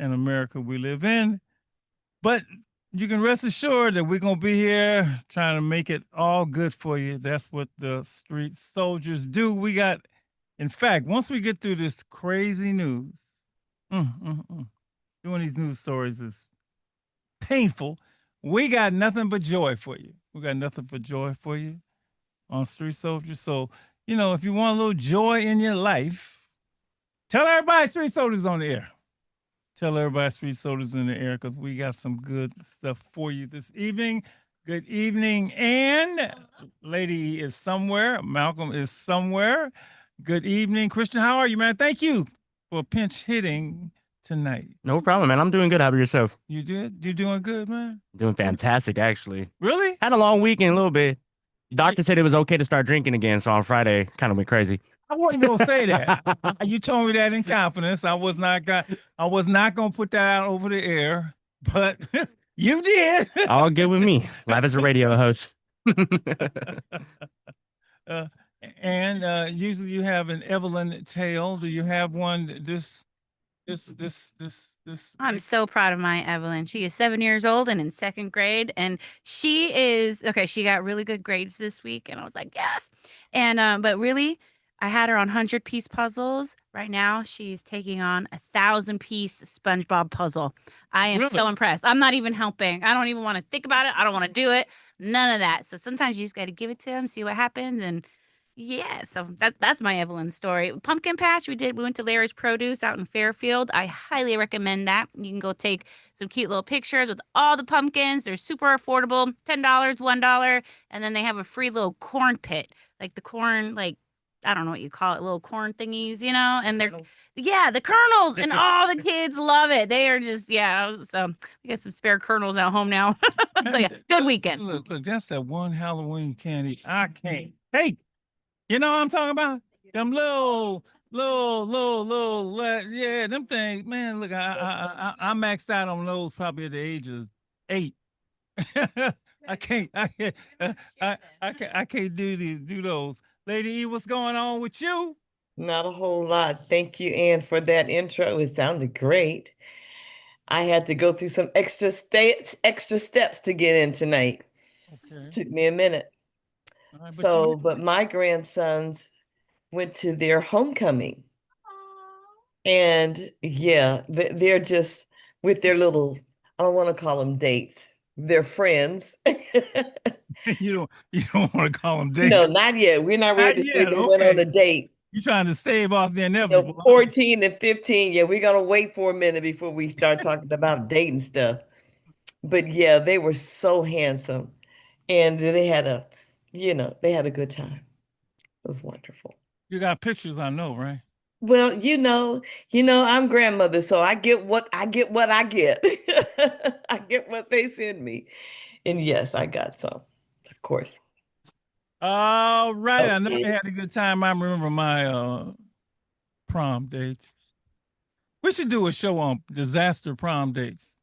in America we live in. But you can rest assured that we're going to be here trying to make it all good for you. That's what the street soldiers do. In fact, once we get through this crazy news, doing these news stories is painful. We got nothing but joy for you. We got nothing but joy for you on Street Soldiers. So, if you want a little joy in your life, tell everybody Street Soldiers on the air. Tell everybody Street Soldiers in the air because we got some good stuff for you this evening. Good evening, and Lady is somewhere. Malcolm is somewhere. Good evening, Christian. How are you, man? Thank you for pinch hitting tonight. No problem, man. I'm doing good. How about yourself? You did? You doing good, man? Doing fantastic, actually. Really? Had a long weekend a little bit. Doctor said it was okay to start drinking again, so on Friday, kind of went crazy. I wasn't gonna say that. You told me that in confidence. I was not gonna put that out over the air, but you did. All good with me. Live as a radio host. And usually you have an Evelyn tale. Do you have one this? I'm so proud of my Evelyn. She is 7 years old and in second grade, and she is okay. She got really good grades this week, and I was like, yes. And but really, I had her on 100-piece puzzles. Right now, she's taking on 1,000-piece SpongeBob puzzle. I am so impressed. I'm not even helping. I don't even want to think about it. I don't want to do it. None of that. So sometimes you just got to give it to them, see what happens, and yeah, so that's my Evelyn story. Pumpkin patch, we went to Larry's Produce out in Fairfield. I highly recommend that. You can go take some cute little pictures with all the pumpkins. They're super affordable, $10, $1, and then they have a free little corn pit, like the corn, like I don't know what you call it, little corn thingies, and they're the kernels, and all the kids love it. They are just so we got some spare kernels at home now. So yeah, good weekend. Look, that's that one Halloween candy I can't take. You know what I'm talking about? Them little, them things. Man, look, I maxed out on those probably at the age of 8. I can't do those. Lady E, what's going on with you? Not a whole lot. Thank you, Ann, for that intro. It sounded great. I had to go through some extra steps to get in tonight. Okay. Took me a minute. Right, but my grandsons went to their homecoming. And they're just with their little, I don't want to call them dates. They're friends. You don't want to call them dates. No, not yet. We're not ready to say they went on a date. You're trying to save off the inevitable. 14 and 15. Yeah, we're going to wait for a minute before we start talking about dating stuff. But yeah, they were so handsome. And they had a good time. It was wonderful. You got pictures, I know, right? Well, I'm grandmother, so I get what I get. I get what they send me. And yes, I got some, of course. All right. Okay. I know you had a good time. I remember my prom dates. We should do a show on disaster prom dates.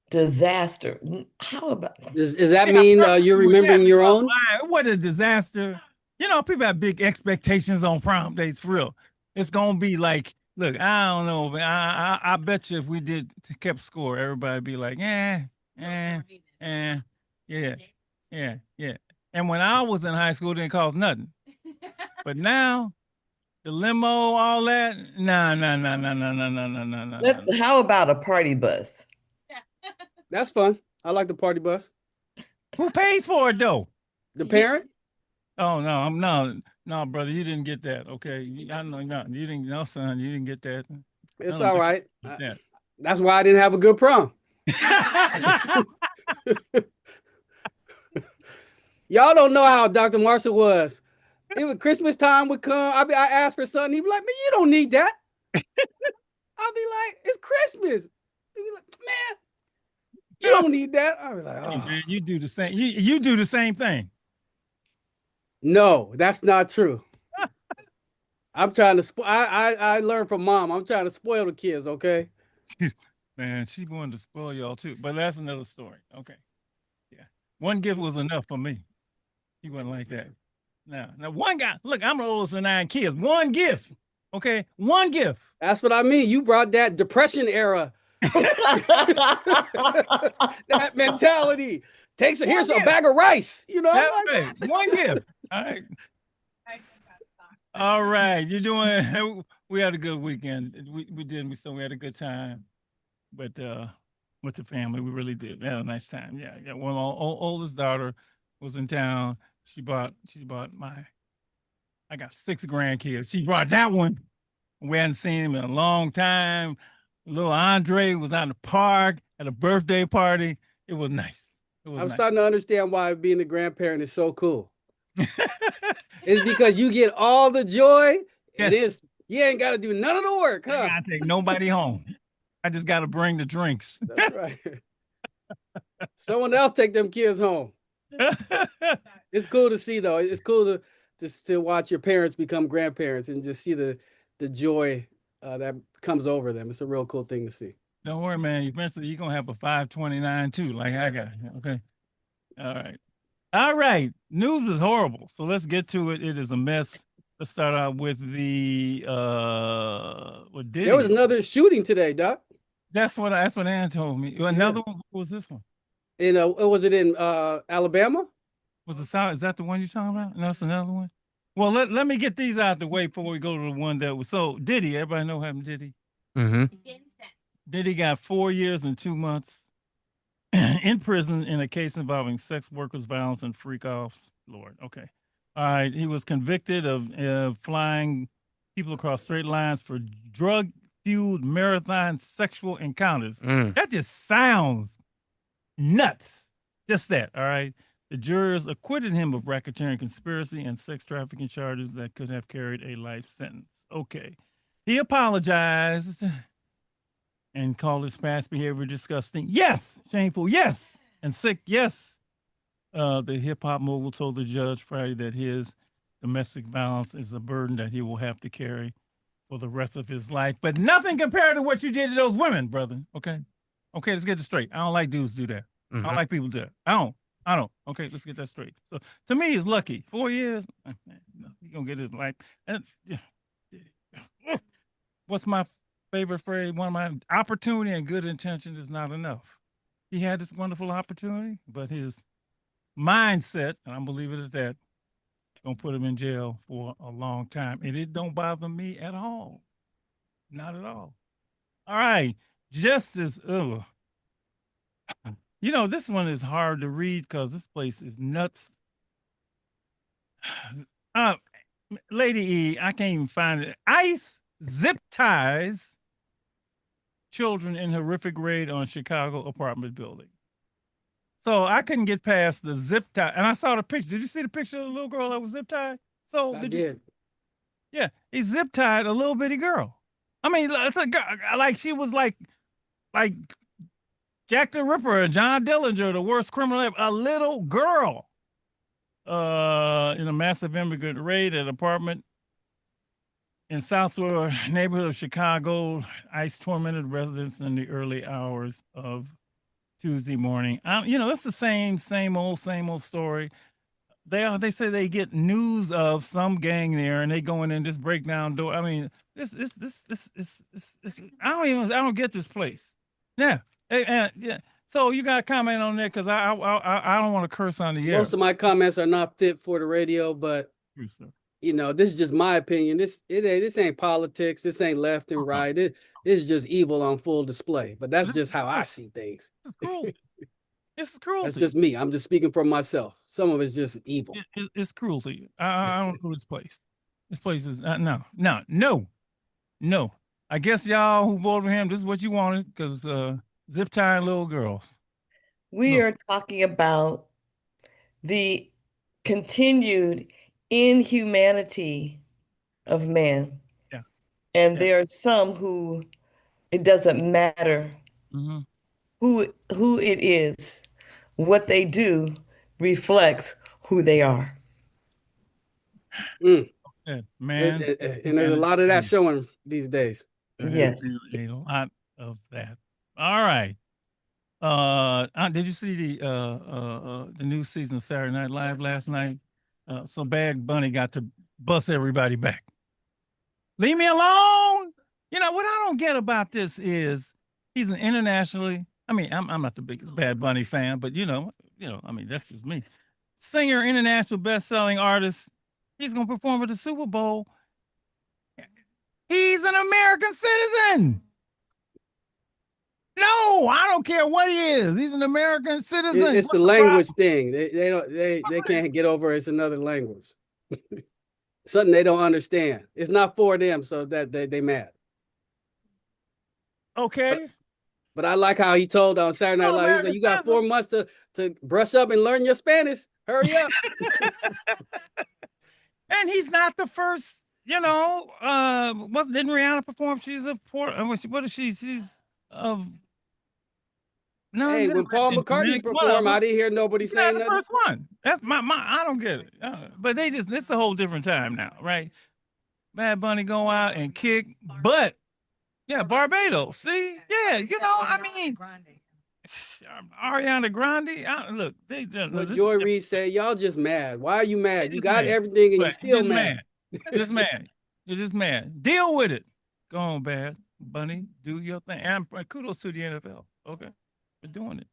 Disaster. How about does that mean you're remembering your own? What a disaster. People have big expectations on prom dates, for real. It's gonna be like, look, I don't know, but I bet you if we kept score, everybody'd be like, yeah. And when I was in high school, it didn't cost nothing. But now, the limo, all that, no. How about a party bus? That's fun. I like the party bus. Who pays for it though? The parent? Oh no, no, brother, you didn't get that. Okay, I know, no, you didn't. No, son, you didn't get that. It's all right. That's why I didn't have a good prom. Y'all don't know how Dr. Marshall was. It was Christmas time would come. I asked for something. He'd be like, man, you don't need that. I'd be like, it's Christmas. He'd be like, man, you don't need that. I was like, oh. Hey, man, you do the same. You do the same thing. No, that's not true. I'm trying to I learned from mom. I'm trying to spoil the kids, okay? Man, she wanted to spoil y'all too, but that's another story. Okay. Yeah. One gift was enough for me. He wasn't like that. Now one guy, look, I'm the oldest of 9 kids. One gift. Okay. One gift. That's what I mean. You brought that Depression era That mentality takes here's a bag of rice. You know, I'm That's like, right. One gift. All right. All right. You're doing we had a good weekend. We did so we had a good time. But with the family, we really did. We had a nice time. Yeah. Yeah. Well, my oldest daughter was in town. She bought my I got 6 grandkids. She brought that one. We hadn't seen him in a long time. Little Andre was out in the park at a birthday party. It was nice. It was I'm nice. starting to understand why being a grandparent is so cool. It's because you get all the joy. It Yes. is. You ain't got to do none of the work, I huh? gotta take nobody home. I just gotta bring the drinks. That's right. Someone else take them kids home. It's cool to see though. It's cool to watch your parents become grandparents and just see the joy that comes over them. It's a real cool thing to see. Don't worry, man. Eventually, you're gonna have a 529 too, like I got. Okay. All right. All right. News is horrible. So let's get to it. It is a mess. Let's start out with the what did There was another shooting today, Doc. That's what Ann told me. Another one. What was this one? Was it in Alabama? Was the South? Is that the one you're talking about? No, it's another one. Well, let me get these out the way before we go to the one that was so Diddy. Everybody know what happened to Diddy? Mm-hmm. Diddy got 4 years and 2 months in prison in a case involving sex workers, violence, and freak offs. Lord, okay. All right. He was convicted of flying people across straight lines for drug fueled marathon sexual encounters. That just sounds nuts. Just that. All right. The jurors acquitted him of racketeering conspiracy and sex trafficking charges that could have carried a life sentence. Okay. He apologized and called his past behavior disgusting. Yes. Shameful. Yes. And sick. Yes. The hip hop mogul told the judge Friday that his domestic violence is a burden that he will have to carry for the rest of his life, but nothing compared to what you did to those women, brother. Okay. Okay. Let's get it straight. I don't like dudes do that. I don't like people do that. I don't. Okay, let's get that straight. So to me, he's lucky. 4 years, he's gonna get his life. What's my favorite phrase? One of my opportunity and good intention is not enough. He had this wonderful opportunity, but his mindset, and I'm believing it that, gonna put him in jail for a long time. And it don't bother me at all. Not at all. All right. Justice. You know, this one is hard to read because this place is nuts. Lady E, I can't even find it. ICE zip ties children in horrific raid on Chicago apartment building. So I couldn't get past the zip tie. And I saw the picture. Did you see the picture of the little girl that was zip tied? So I did. Yeah, he zip tied a little bitty girl. I mean, it's a girl, like she was like Jack the Ripper or John Dillinger, the worst criminal ever. A little girl in a massive immigrant raid at an apartment in South Shore neighborhood of Chicago. ICE tormented residents in the early hours of Tuesday morning. It's the same old story. They say they get news of some gang there, and they go in and just break down door. I mean, this. I don't get this place. Yeah, yeah. So you got to comment on that because I don't want to curse on the air. Most of my comments are not fit for the radio, but this is just my opinion. This ain't politics. This ain't left and right. It is just evil on full display. But that's just how I see things. It's cruelty. That's just me. I'm just speaking for myself. Some of it's just evil. It's cruelty. I don't know this place. This place is no. I guess y'all who voted for him, this is what you wanted because zip tying little girls. We are talking about the continued inhumanity of man. Yeah. And there are some who it doesn't matter who it is. What they do reflects who they are. Man. And there's a lot of that showing these days. Yes. A lot of that. All right. Did you see the new season of Saturday Night Live last night? So Bad Bunny got to bust everybody back. Leave me alone. You know what I don't get about this is He's an internationally. I mean, I'm not the biggest Bad Bunny fan, but I mean, that's just me. Singer, international best-selling artist. He's gonna perform at the Super Bowl. He's an American citizen. No, I don't care what he is. He's an American citizen. It's the language thing. They can't get over it's another language. Something they don't understand. It's not for them, so that they mad. Okay. But I like how he told on Saturday Night Live, he's like, you got 4 months to brush up and learn your Spanish. Hurry up. And he's not the first, didn't Rihanna perform? She's of what is she? She's of no. Hey, when Paul McCartney performed, I didn't hear nobody saying the nothing. first one. That's my I don't get it. But it's a whole different time now, right? Bad Bunny go out and kick, but yeah, Barbados. See, yeah, I mean, Ariana Grande. Look, What Joy Reid said, y'all just mad. Why are you mad? You got everything and you still mad. You're just mad. You're just mad. Deal with it. Go on, Bad Bunny. Do your thing. And kudos to the NFL. Okay, for doing it.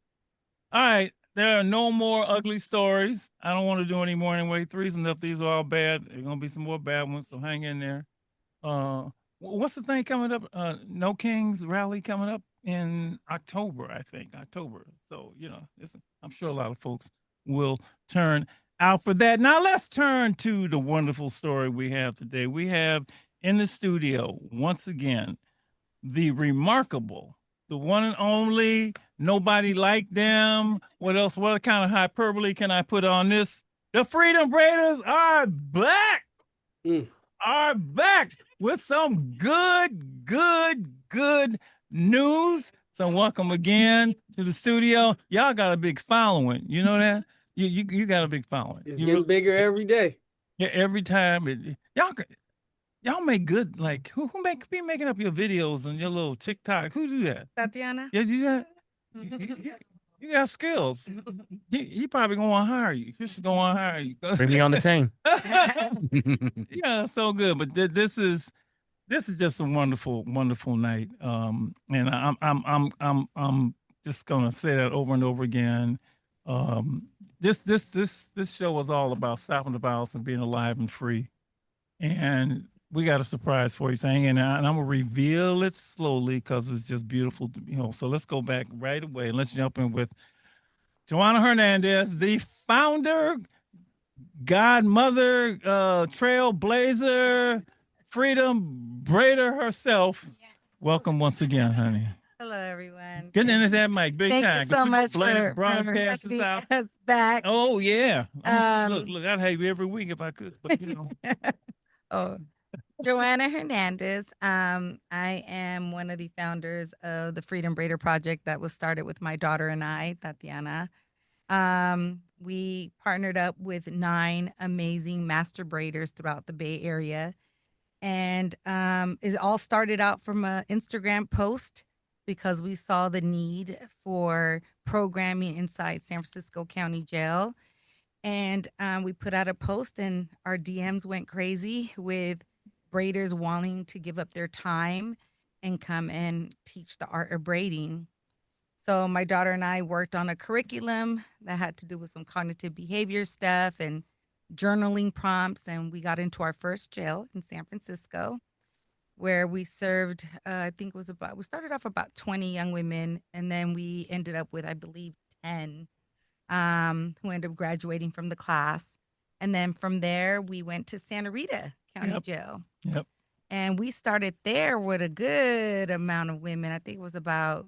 All right. There are no more ugly stories. I don't want to do any more anyway. Three's enough. These are all bad. There's gonna be some more bad ones, so hang in there. What's the thing coming up? No Kings rally coming up in October, I think. October. So, I'm sure a lot of folks will turn out for that. Now let's turn to the wonderful story we have today. We have in the studio, once again, the remarkable, the one and only, nobody like them. What else? What kind of hyperbole can I put on this? The Freedom Braiders are back. Are back with some good news. So welcome again to the studio. Y'all got a big following. You know that? You got a big following. It's getting bigger every day. Yeah, every time. Y'all make good, like, who be making up your videos and your little TikTok? Who do that? Tatiana. Yeah, you got you got skills. He probably gonna hire you. He should go on hire you. Bring me on the team. Yeah, so good. But this is just a wonderful night. And I'm just gonna say that over and over again. This show was all about stopping the violence and being alive and free. And we got a surprise for you, saying, and I'm gonna reveal it slowly because it's just beautiful to behold. So let's go back right away and let's jump in with Joanna Hernandez, the founder, godmother, trailblazer, freedom braider herself. Yeah. Welcome once again, honey. Hello, everyone. Getting into that mic, big Thank time. you so much for broadcast this out. us back. Oh yeah. Look, I'd have you every week if I could, but Oh, Joanna Hernandez. I am one of the founders of the Freedom Braider Project that was started with my daughter and I, Tatiana. We partnered up with 9 amazing master braiders throughout the Bay Area. And it all started out from an Instagram post because we saw the need for programming inside San Francisco County Jail. And we put out a post and our DMs went crazy with braiders wanting to give up their time and come and teach the art of braiding. So my daughter and I worked on a curriculum that had to do with some cognitive behavior stuff and journaling prompts. And we got into our first jail in San Francisco where we served, we started off about 20 young women. And then we ended up with, I believe, 10 who ended up graduating from the class. And then from there, we went to Santa Rita County Jail. Yep. And we started there with a good amount of women. I think it was about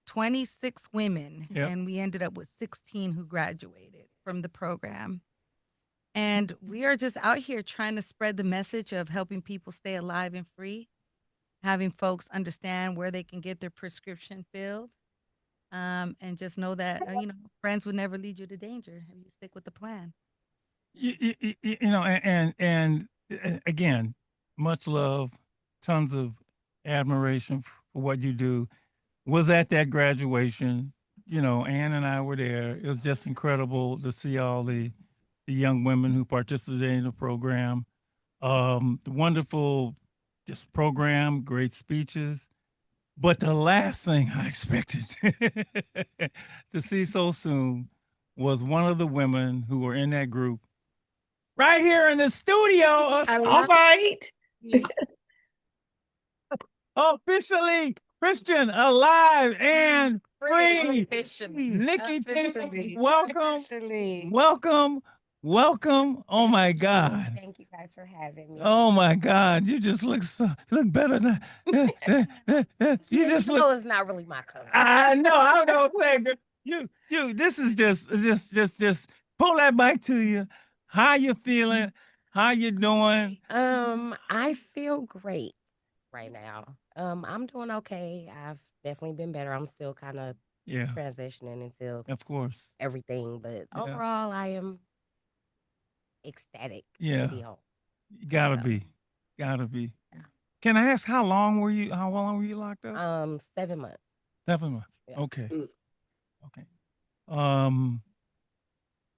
26 women. Yep. And we ended up with 16 who graduated from the program. And we are just out here trying to spread the message of helping people stay alive and free, having folks understand where they can get their prescription filled. And just know that, friends would never lead you to danger if you stick with the plan. And again, much love, tons of admiration for what you do. Was at that graduation, Ann and I were there. It was just incredible to see all the young women who participated in the program. The wonderful, program, great speeches. But the last thing I expected to see so soon was one of the women who were in that group right here in the studio. All right. Officially Christian, alive, and free. Officially. Nikki T, Officially. welcome, Officially. welcome, welcome. Oh my God. Thank you guys for having me. Oh my God. You just look better than you just look. No, it's not really my color. I know, I don't know. You, this is just pull that back to you. How you feeling? How you doing? I feel great right now. I'm doing okay. I've definitely been better. I'm still kind of Yeah, transitioning into of course. everything, but Yeah. overall, I am ecstatic Yeah. to be home. You gotta So, be. Gotta be. Yeah. Can I ask how long were you locked up? 7 months. 7 months. Yeah. Okay. Mm. Okay.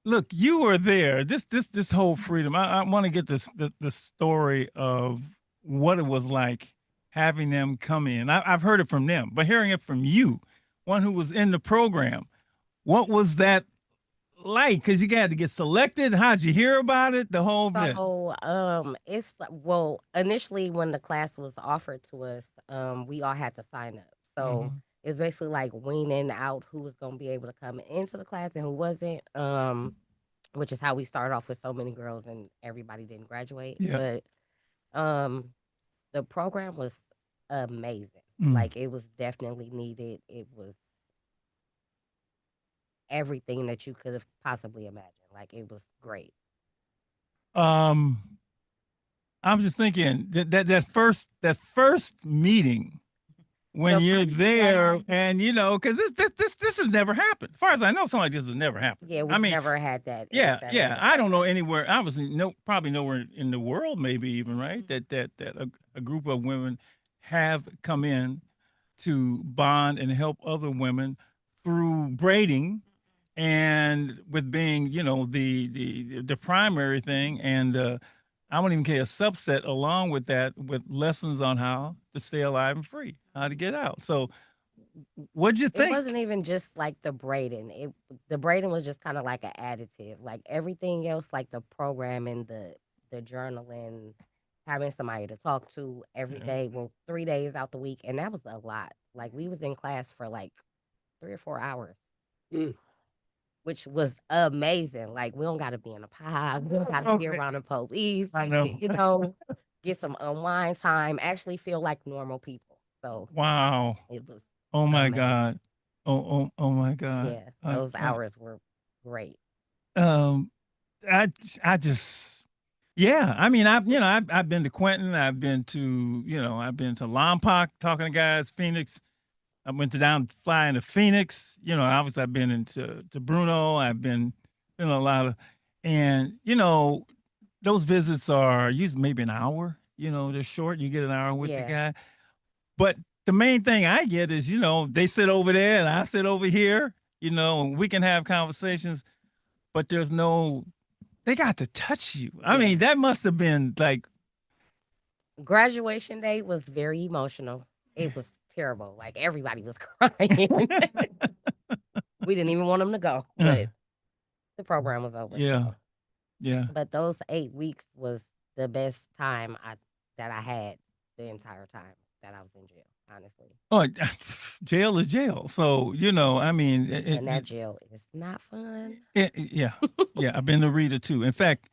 Look, you were there. This whole freedom. I want to get the story of what it was like having them come in. I've heard it from them, but hearing it from you, one who was in the program, what was that like? Because you got to get selected. How'd you hear about it? The whole bit. So, it's well, initially when the class was offered to us, we all had to sign up. So Mhm. it's basically like weaning out who was going to be able to come into the class and who wasn't. Which is how we started off with so many girls and everybody didn't graduate. Yeah. But the program was amazing. Mm. Like it was definitely needed. It was everything that you could have possibly imagined. Like it was great. I'm just thinking that first meeting when The you're first there, class. and because this has never happened. As far as I know, something like this has never happened. Yeah, I we've mean, never had that. in yeah, 7 yeah. months. I don't know anywhere. Obviously, probably nowhere in the world, maybe even right. That a group of women have come in to bond and help other women through braiding, and with being the primary thing, and I won't even say a subset along with that, with lessons on how to stay alive and free, how to get out. So what'd you It think? wasn't even just like the braiding. The braiding was just kind of like an additive. Like everything else, like the programming, the journaling, having somebody to talk to every Yeah. day. Well, 3 days out the week, and that was a lot. Like we was in class for like 3 or 4 hours, Mm. which was amazing. Like we don't got to be in a pod. We don't got to be Okay. around the police. I know. You know, get some unwind time. Actually feel like normal people. So Wow. it was Oh my amazing. God. Oh my God. Yeah, those hours were great. Um, I just, yeah. I mean, I've been to Quentin. I've been to, I've been to Lompoc talking to guys. Phoenix. I went to down flying to Phoenix. Obviously I've been to Bruno. I've been a lot of, and those visits are usually maybe an hour. They're short. You get an hour with the Yeah. guy. But the main thing I get is, they sit over there and I sit over here, and we can have conversations, but they got to touch you. I Yeah. mean, that must have been like, Graduation day was very emotional. It was terrible. Like everybody was crying. We didn't even want them to go, but the program was over. yeah, so. yeah. But those 8 weeks was the best time that I had the entire time that I was in jail, honestly. Oh, jail is jail. So, I mean, And that jail is not fun. yeah, yeah. I've been to Rita too. In fact,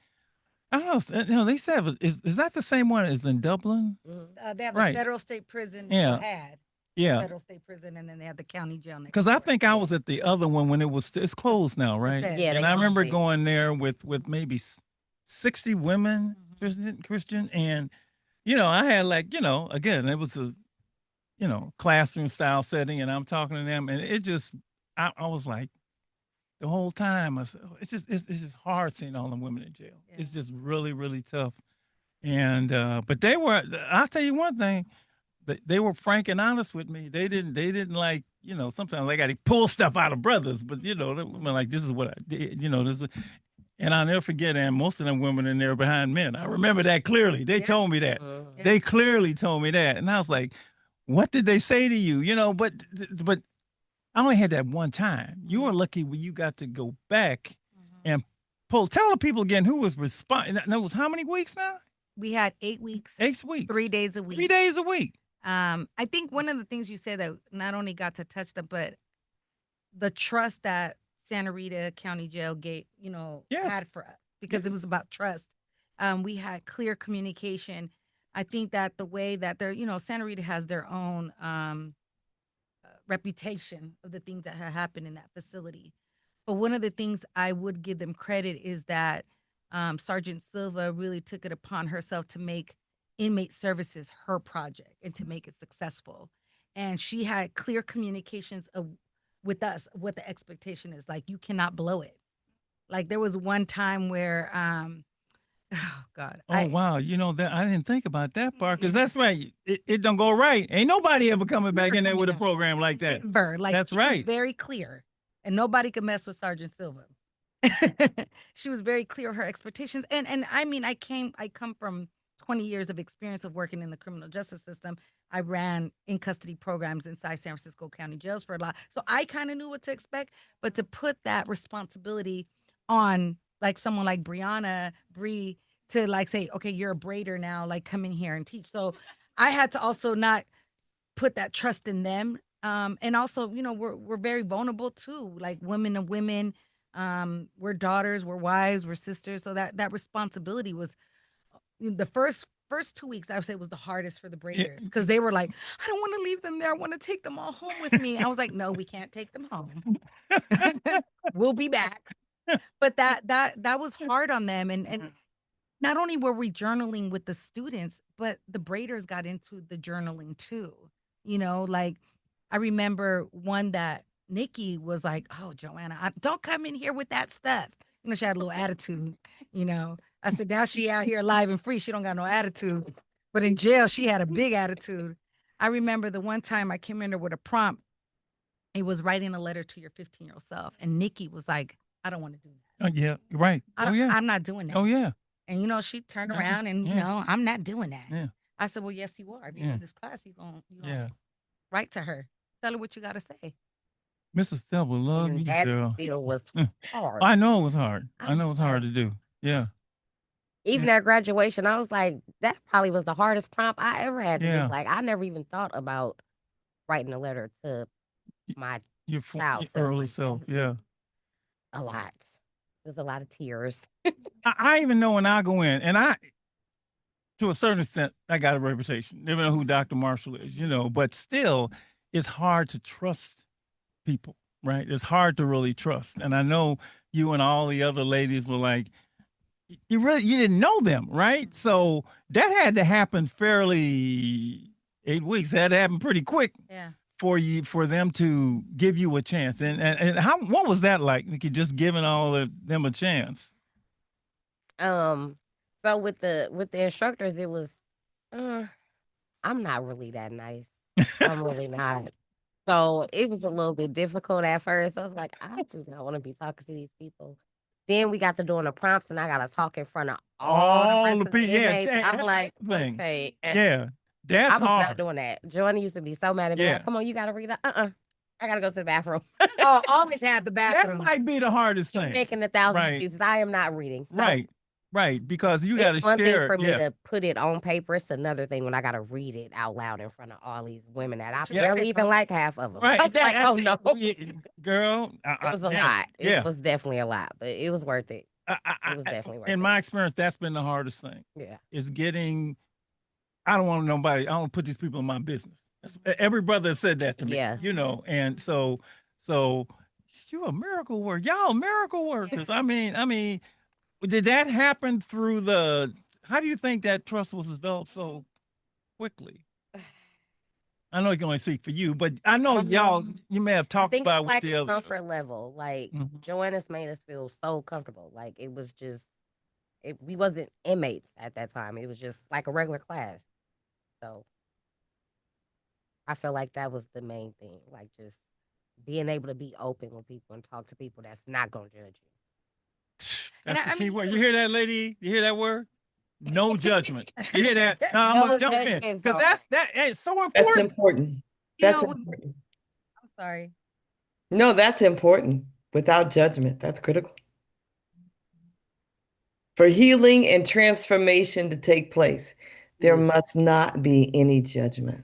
I don't know. They said is that the same one as in Dublin? Mhm. They have Right. a federal state prison. Yeah. Had Yeah, federal state prison, and then they have the county jail next. because I door. think I was at the other one when it's closed now, right? Okay. Yeah, And they I remember closed it. going there with maybe 60 women, Mhm. Christian, and I had like again it was a classroom style setting, and I'm talking to them, and it just I was like the whole time I said, "Oh, it's just hard seeing all the women in jail. Yeah. It's just really really tough." And but I'll tell you one thing, they were frank and honest with me. They didn't like, sometimes they got to pull stuff out of brothers, but they were like, this is what I did, and I'll never forget, and most of them women in there behind men. I remember that clearly. They Yeah. told me that. Mhm. They clearly told me that. And I was like, what did they say to you? You know, but I only had that one time. You were lucky when you got to go back and pull. Tell the people again who was responding. That was how many weeks now? We had 8 weeks, 8 weeks. 3 days a week. 3 days a week. I think one of the things you said that not only got to touch them, but the trust that Santa Rita County Jail gave, Yes. had for us, because it was about trust. We had clear communication. I think that the way that they're, Santa Rita has their own reputation of the things that had happened in that facility. But one of the things I would give them credit is that Sergeant Silva really took it upon herself to make inmate services her project and to make it successful. And she had clear communications with us what the expectation is. Like, you cannot blow it. Like, there was one time where oh God. Oh wow, that I didn't think about that part, because that's right. It don't go right. Ain't nobody ever coming back in there with a program like that. Like, that's she was right. very clear, and nobody could mess with Sergeant Silva. She was very clear of her expectations, and I mean, I come from 20 years of experience of working in the criminal justice system. I ran in custody programs inside San Francisco County jails for a lot, so I kind of knew what to expect. But to put that responsibility on like someone like Bree, to like say, okay, you're a braider now, like come in here and teach. So I had to also not put that trust in them. And also, we're very vulnerable too, like women to women. We're daughters, we're wives, we're sisters. So that responsibility was the first 2 weeks, I would say, was the hardest for the braiders, because they were like, I don't want to leave them there. I want to take them all home with me. I was like, no, we can't take them home. We'll be back. But that was hard on them. And not only were we journaling with the students, but the braiders got into the journaling too. Like, I remember one that Nikki was like, oh, Joanna, don't come in here with that stuff. She had a little attitude, I said, now she out here alive and free. She don't got no attitude. But in jail, she had a big attitude. I remember the one time I came in there with a prompt. It was writing a letter to your 15-year-old self. And Nikki was like, I don't want to do that. Oh yeah, right. I'm not doing that. Oh yeah. And she turned around and I'm not doing that. Yeah. I said, well, yes, you are. If you do this class, you gonna write to her. Tell her what you gotta say. Mrs. Silva, love you, That girl. still was hard. I know it was hard. I know it was like, hard to do. Yeah. Even at graduation, I was like, that probably was the hardest prompt I ever had to Yeah. do. Like, I never even thought about writing a letter to my Your child early self. Yeah. a lot. It was a lot of tears. I even know when I go in, and to a certain extent, I got a reputation. They know who Dr. Marshall is, but still, it's hard to trust people, right? It's hard to really trust. And I know you and all the other ladies were like, you didn't know them, right? So that had to happen fairly 8 weeks. That had to happen pretty quick. Yeah. For them to give you a chance. And what was that like? Like, you just giving all of them a chance? So with the instructors, it was I'm not really that nice. I'm really not. So it was a little bit difficult at first. I was like, I do not want to be talking to these people. Then we got to doing the prompts, and I got to talk in front of all the people. Yeah, I'm like, okay. Yeah, that's I was hard. not doing that. Joanna used to be so mad at me. Like, come on, you got to read it. I got to go to the bathroom. Oh, always have the bathroom. That might be the hardest thing. Making 1,000 excuses. I am not reading. No. Right, because you got to share. One thing for me to put it on paper. It's another thing when I got to read it out loud in front of all these women that I barely even like half of them. Right. I was like, oh no, girl, it was a lot. It was definitely a lot, but it was worth it. It was definitely worth it. In my experience, that's been the hardest thing. Yeah, is getting. I don't want nobody. I don't put these people in my business. Every brother said that to me. Yeah, and so you a miracle worker. Y'all miracle workers. I mean. Did that happen through how do you think that trust was developed so quickly? I know you can only speak for you, but I know you may have talked about it's like with the other comfort level. Like Joanna's made us feel so comfortable. Like it was just, we wasn't inmates at that time. It was just like a regular class. So I feel like that was the main thing. Like just being able to be open with people and talk to people that's not gonna judge you. That's the key word. You hear that, lady? You hear that word? No judgment. You hear that? Now I'm No gonna jump in judgment because zone. it's so That's important. important. You That's know, important. I'm sorry. No, that's important. Without judgment, that's critical. For healing and transformation to take place, there must not be any judgment.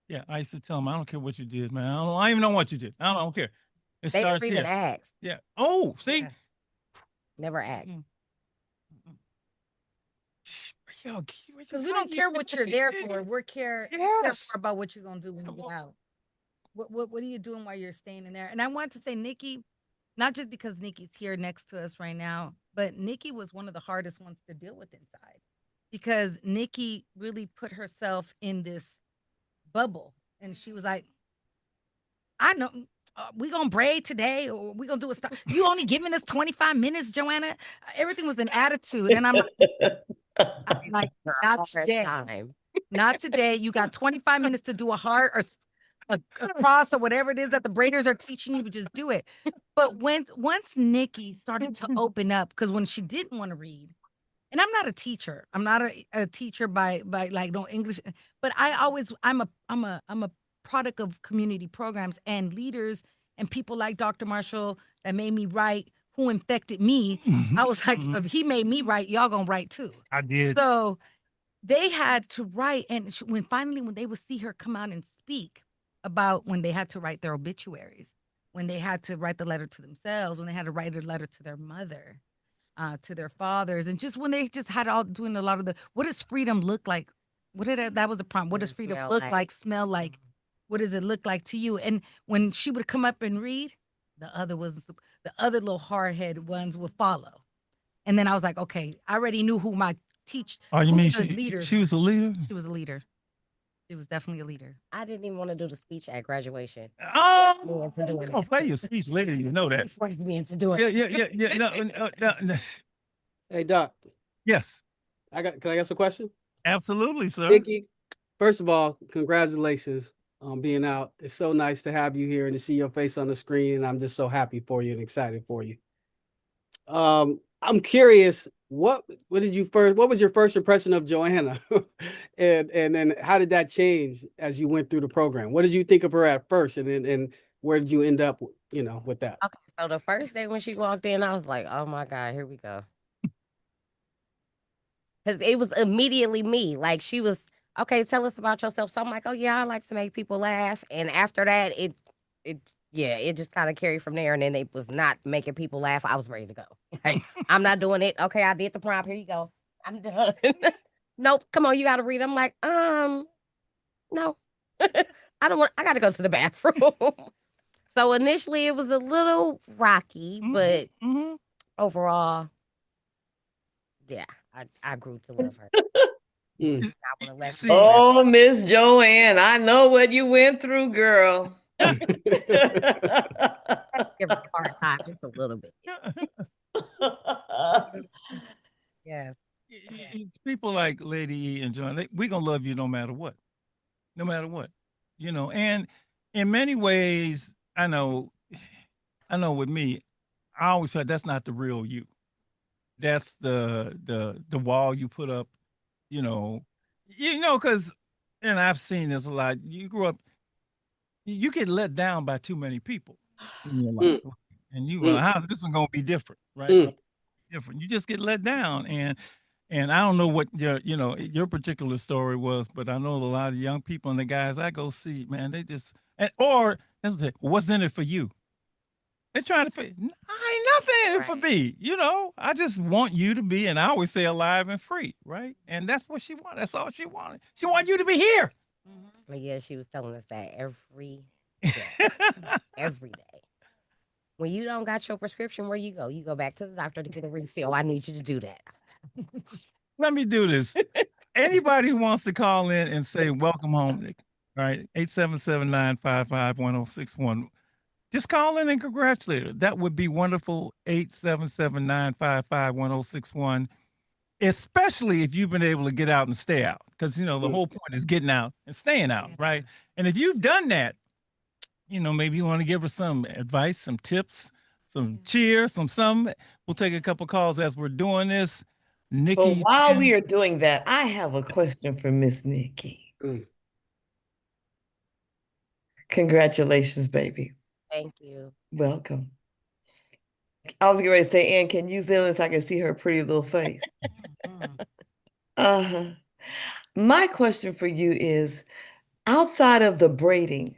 Yeah, I used to tell them, I don't care what you did, man. I don't even know what you did. I don't care. It They never starts even here. asked. Yeah. Oh, see. Yeah. Never asked. Because we don't care what you're there for. We care Yes. more about what you're gonna do when you get out. What are you doing while you're staying in there? And I want to say, Nikki, not just because Nikki's here next to us right now, but Nikki was one of the hardest ones to deal with inside, because Nikki really put herself in this bubble, and she was like, I know. We gonna braid today, or we gonna do a stop. You only giving us 25 minutes, Joanna. Everything was an attitude, and I'm like, not Hard today. time. Not today. You got 25 minutes to do a heart or a cross or whatever it is that the braiders are teaching you, just do it. But once Nikki started to open up, because when she didn't want to read, and I'm not a teacher. I'm not a teacher by like no English, but I'm a product of community programs and leaders and people like Dr. Marshall that made me write, who infected me. I was like, if he made me write, y'all gonna write too. I did. So they had to write, and when they would see her come out and speak about when they had to write their obituaries, when they had to write the letter to themselves, when they had to write a letter to their mother, to their fathers, and just when they just had all doing a lot of the, what does freedom look like? That was a prompt. What does freedom Smell look like. like, smell like? What does it look like to you? And when she would come up and read, the other little hard headed ones would follow. And then I was like, okay, I already knew who my Oh, you who mean the leaders she was a leader? She was a leader. She was definitely a leader. I didn't even want to do the speech at graduation. Oh, Me into doing we're gonna play your speech later. You know He that. forced me into doing Yeah. No. Hey, Doc, Yes, can I ask a question? absolutely, sir. Nikki, first of all, congratulations on being out. It's so nice to have you here and to see your face on the screen, and I'm just so happy for you and excited for you. I'm curious, what was your first impression of Joanna? and then how did that change as you went through the program? What did you think of her at first, and where did you end up, with that? Okay, so the first day when she walked in, I was like, oh my God, here we go. Because it was immediately me. Like, she was, okay, tell us about yourself. So I'm like, oh yeah, I like to make people laugh. And after that, it just kind of carried from there. And then it was not making people laugh. I was ready to go. Like, I'm not doing it. Okay, I did the prompt. Here you go. I'm done. Nope. Come on, you got to read. I'm like, no. I got to go to the bathroom. So initially it was a little rocky, but overall, yeah, I grew to love her. I wanna let her Oh, Miss Joanne, I know what you went through, girl. give her a hard time just a little bit. Yes. People like Lady E and John, we gonna love you no matter what. No matter what. And in many ways, I know with me, I always felt that's not the real you. That's the wall you put up, because, and I've seen this a lot. You grew up, you get let down by too many people in your life, and you how's this one gonna be different, right? Different. You just get let down, and I don't know what your particular story was, but I know a lot of young people and the guys I go see, man, they just what's in it for you? They're trying to fit. I ain't nothing in it for me. I just want you to be, and I always say alive and free, right? And that's what she wanted. That's all she wanted. She wanted you to be here. But yeah, she was telling us that every day. Every day. When you don't got your prescription, where you go? You go back to the doctor to get a refill. I need you to do that. Let me do this. Anybody who wants to call in and say welcome home, Nick, right? 877-955-1061. Just call in and congratulate her. That would be wonderful. 877-955-1061. Especially if you've been able to get out and stay out. Because the whole point is getting out and staying out, right? And if you've done that, maybe you want to give her some advice, some tips, some cheer, some. We'll take a couple calls as we're doing this. But Nikki, while we are doing that, I have a question for Miss Nikki. Congratulations, baby. Thank you. Welcome. I was getting ready to say, Ann, can you zoom in so I can see her pretty little face? Uh-huh. My question for you is, outside of the braiding,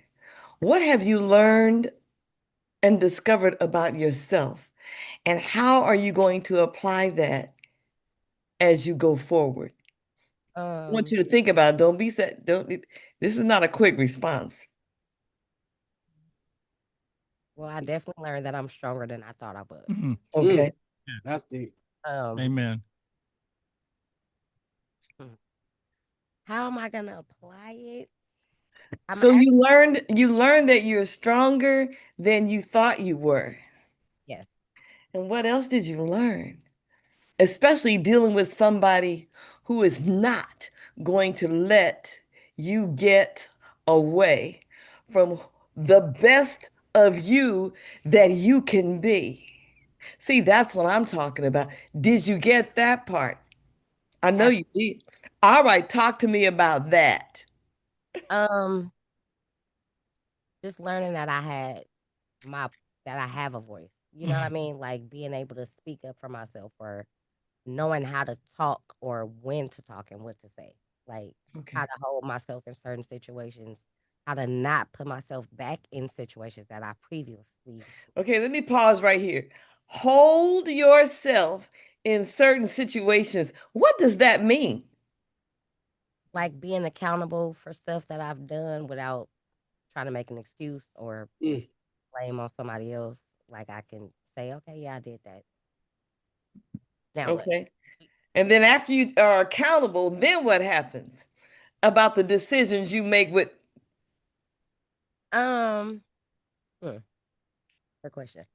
what have you learned and discovered about yourself? And how are you going to apply that as you go forward? I want you to think about it. Don't be set. This is not a quick response. Well, I definitely learned that I'm stronger than I thought I was. Okay. That's deep. Amen. How am I gonna apply it? So you learned that you're stronger than you thought you were. Yes. And what else did you learn? Especially dealing with somebody who is not going to let you get away from the best of you that you can be. See, that's what I'm talking about. Did you get that part? I know you did. All right, talk to me about that. Just learning that that I have a voice. You know what I mean? Like being able to speak up for myself, or knowing how to talk or when to talk and what to say. Like how to hold myself in certain situations, how to not put myself back in situations that I previously. Okay, let me pause right here. Hold yourself in certain situations. What does that mean? Like being accountable for stuff that I've done without trying to make an excuse or blame on somebody else. Like I can say, okay, yeah, I did that. Now what? Okay. And then after you are accountable, then what happens about the decisions you make with? Good question.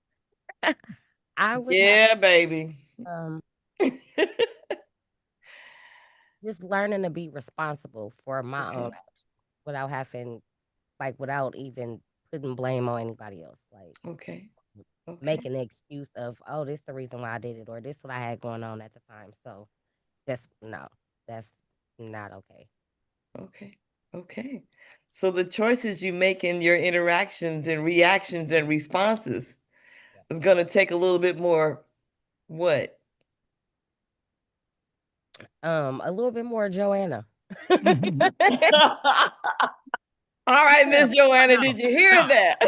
I would Yeah, baby. just learning to be responsible for my own Okay. actions without having, like, without even putting blame on anybody else. Like, Okay. Okay. making an excuse of, oh, this the reason why I did it, or this what I had going on at the time. So that's not okay. Okay. Okay. So the choices you make in your interactions and reactions and responses is going to take a little bit more what? A little bit more Joanna. All right, Miss Joanna, did you hear that?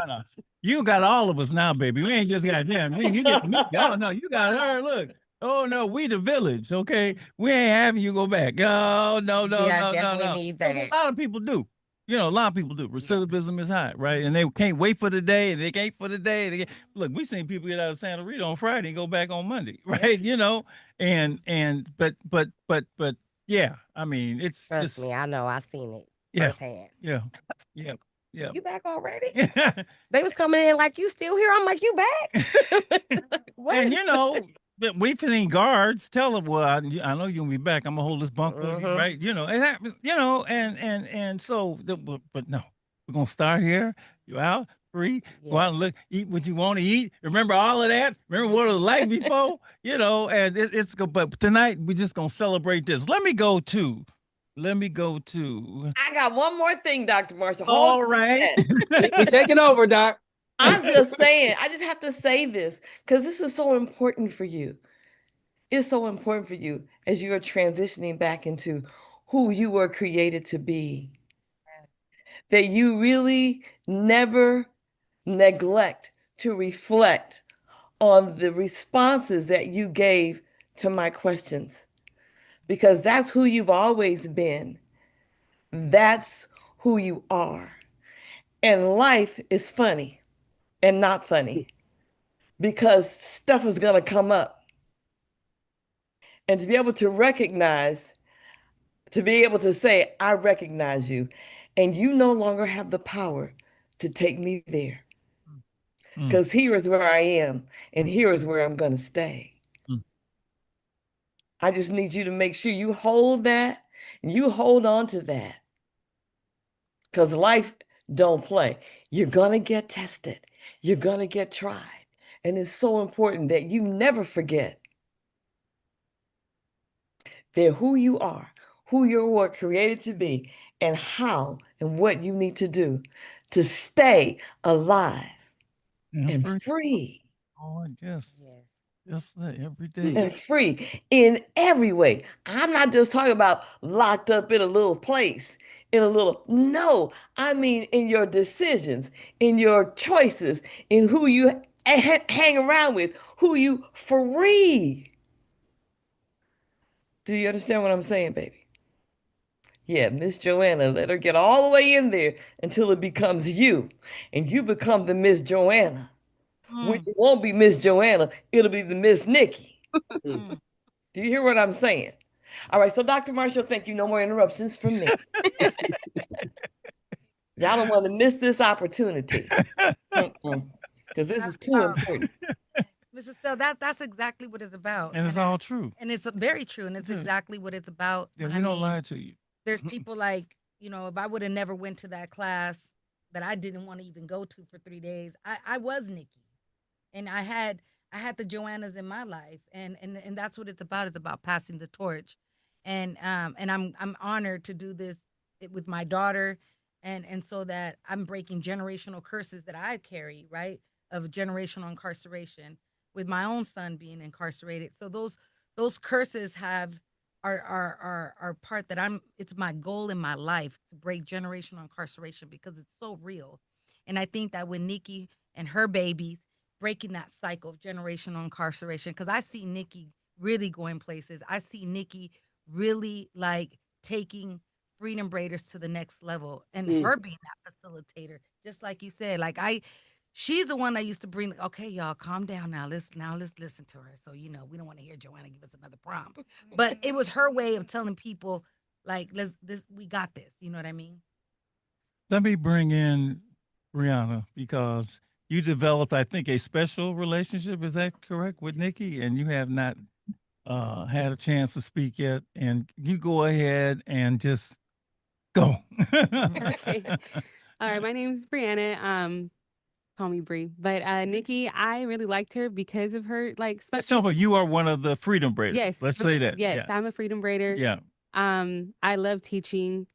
No. You got all of us now, baby. We ain't just got them. You get me. Oh no, you got her. Look. Oh no, we the village. Okay, we ain't having you go back. Oh no. Yeah, I definitely need that. A lot of people do. You know, a lot of people do. Recidivism is high, right? And they can't wait for the day, and they can't for the day. Look, we seen people get out of Santa Rita on Friday and go back on Monday, right? You know, but yeah, I mean, it's Trust me, I know. I seen it firsthand. Yeah. You back already? They was coming in like, you still here? I'm like, you back? And you know, we seen guards tell them, well, I know you'll be back. I'm gonna hold this bunk for you, right? You know, and that, you know, and so, but no, we're gonna start here. You out free. Go out and look, eat what you want to eat. Remember all of that. Remember what it was like before. You know, and it's good. But tonight we're just gonna celebrate this. Let me go to. I got one more thing, Dr. Marshall. All right. We're taking over, Doc. I'm just saying, I just have to say this because this is so important for you. It's so important for you as you are transitioning back into who you were created to be. That you really never neglect to reflect on the responses that you gave to my questions, because that's who you've always been. That's who you are. And life is funny and not funny because stuff is going to come up. And to be able to recognize, to be able to say, I recognize you, and you no longer have the power to take me there. Because here is where I am, and here is where I'm going to stay. I just need you to make sure you hold that and you hold on to that. Because life don't play. You're going to get tested. You're going to get tried. And it's so important that you never forget that who you are, who you were created to be, and how and what you need to do to stay alive And and free. free. Oh, yes. Yes. Just that every day. And free in every way. I'm not just talking about locked up in a little place, no, I mean in your decisions, in your choices, in who you hang around with, who you free. Do you understand what I'm saying, baby? Yeah, Miss Joanna, let her get all the way in there until it becomes you, and you become the Miss Joanna, which Mm, won't be Miss Joanna, it'll be the Miss Nikki. mm. Do you hear what I'm saying? All right, so Dr. Marshall, thank you. No more interruptions from me. Y'all don't want to miss this opportunity because this is That's too important. Mrs. Still, that's exactly what it's about. And it's all true. And it's very true. And it's It's a- exactly what it's about. Yeah, I we don't mean, lie to you. there's people like, if I would have never went to that class that I didn't want to even go to for 3 days, I was Nikki. And I had the Joannas in my life. And that's what it's about. It's about passing the torch. And I'm honored to do this with my daughter, and so that I'm breaking generational curses that I carry, right? Of generational incarceration, with my own son being incarcerated. So those curses are part that it's my goal in my life to break generational incarceration, because it's so real. And I think that with Nikki and her babies, breaking that cycle of generational incarceration, because I see Nikki really going places. I see Nikki really like taking Freedom Braiders to the next level, and her being that facilitator, just like you said. Like she's the one that used to bring. Okay, y'all, calm down now. Let's listen to her. So we don't want to hear Joanna give us another prompt, but it was her way of telling people like, we got this. You know what I mean? Let me bring in Brianna because you developed, I think, a special relationship. Is that correct with Nikki? And you have not had a chance to speak yet. And you go ahead and just go. Okay. All right. My name is Brianna. Call me Bree. But Nikki, I really liked her because of her So, but you are one of the freedom braiders. Yes. Let's say that. Yes, Yeah. I'm a freedom braider. Yeah. I love teaching.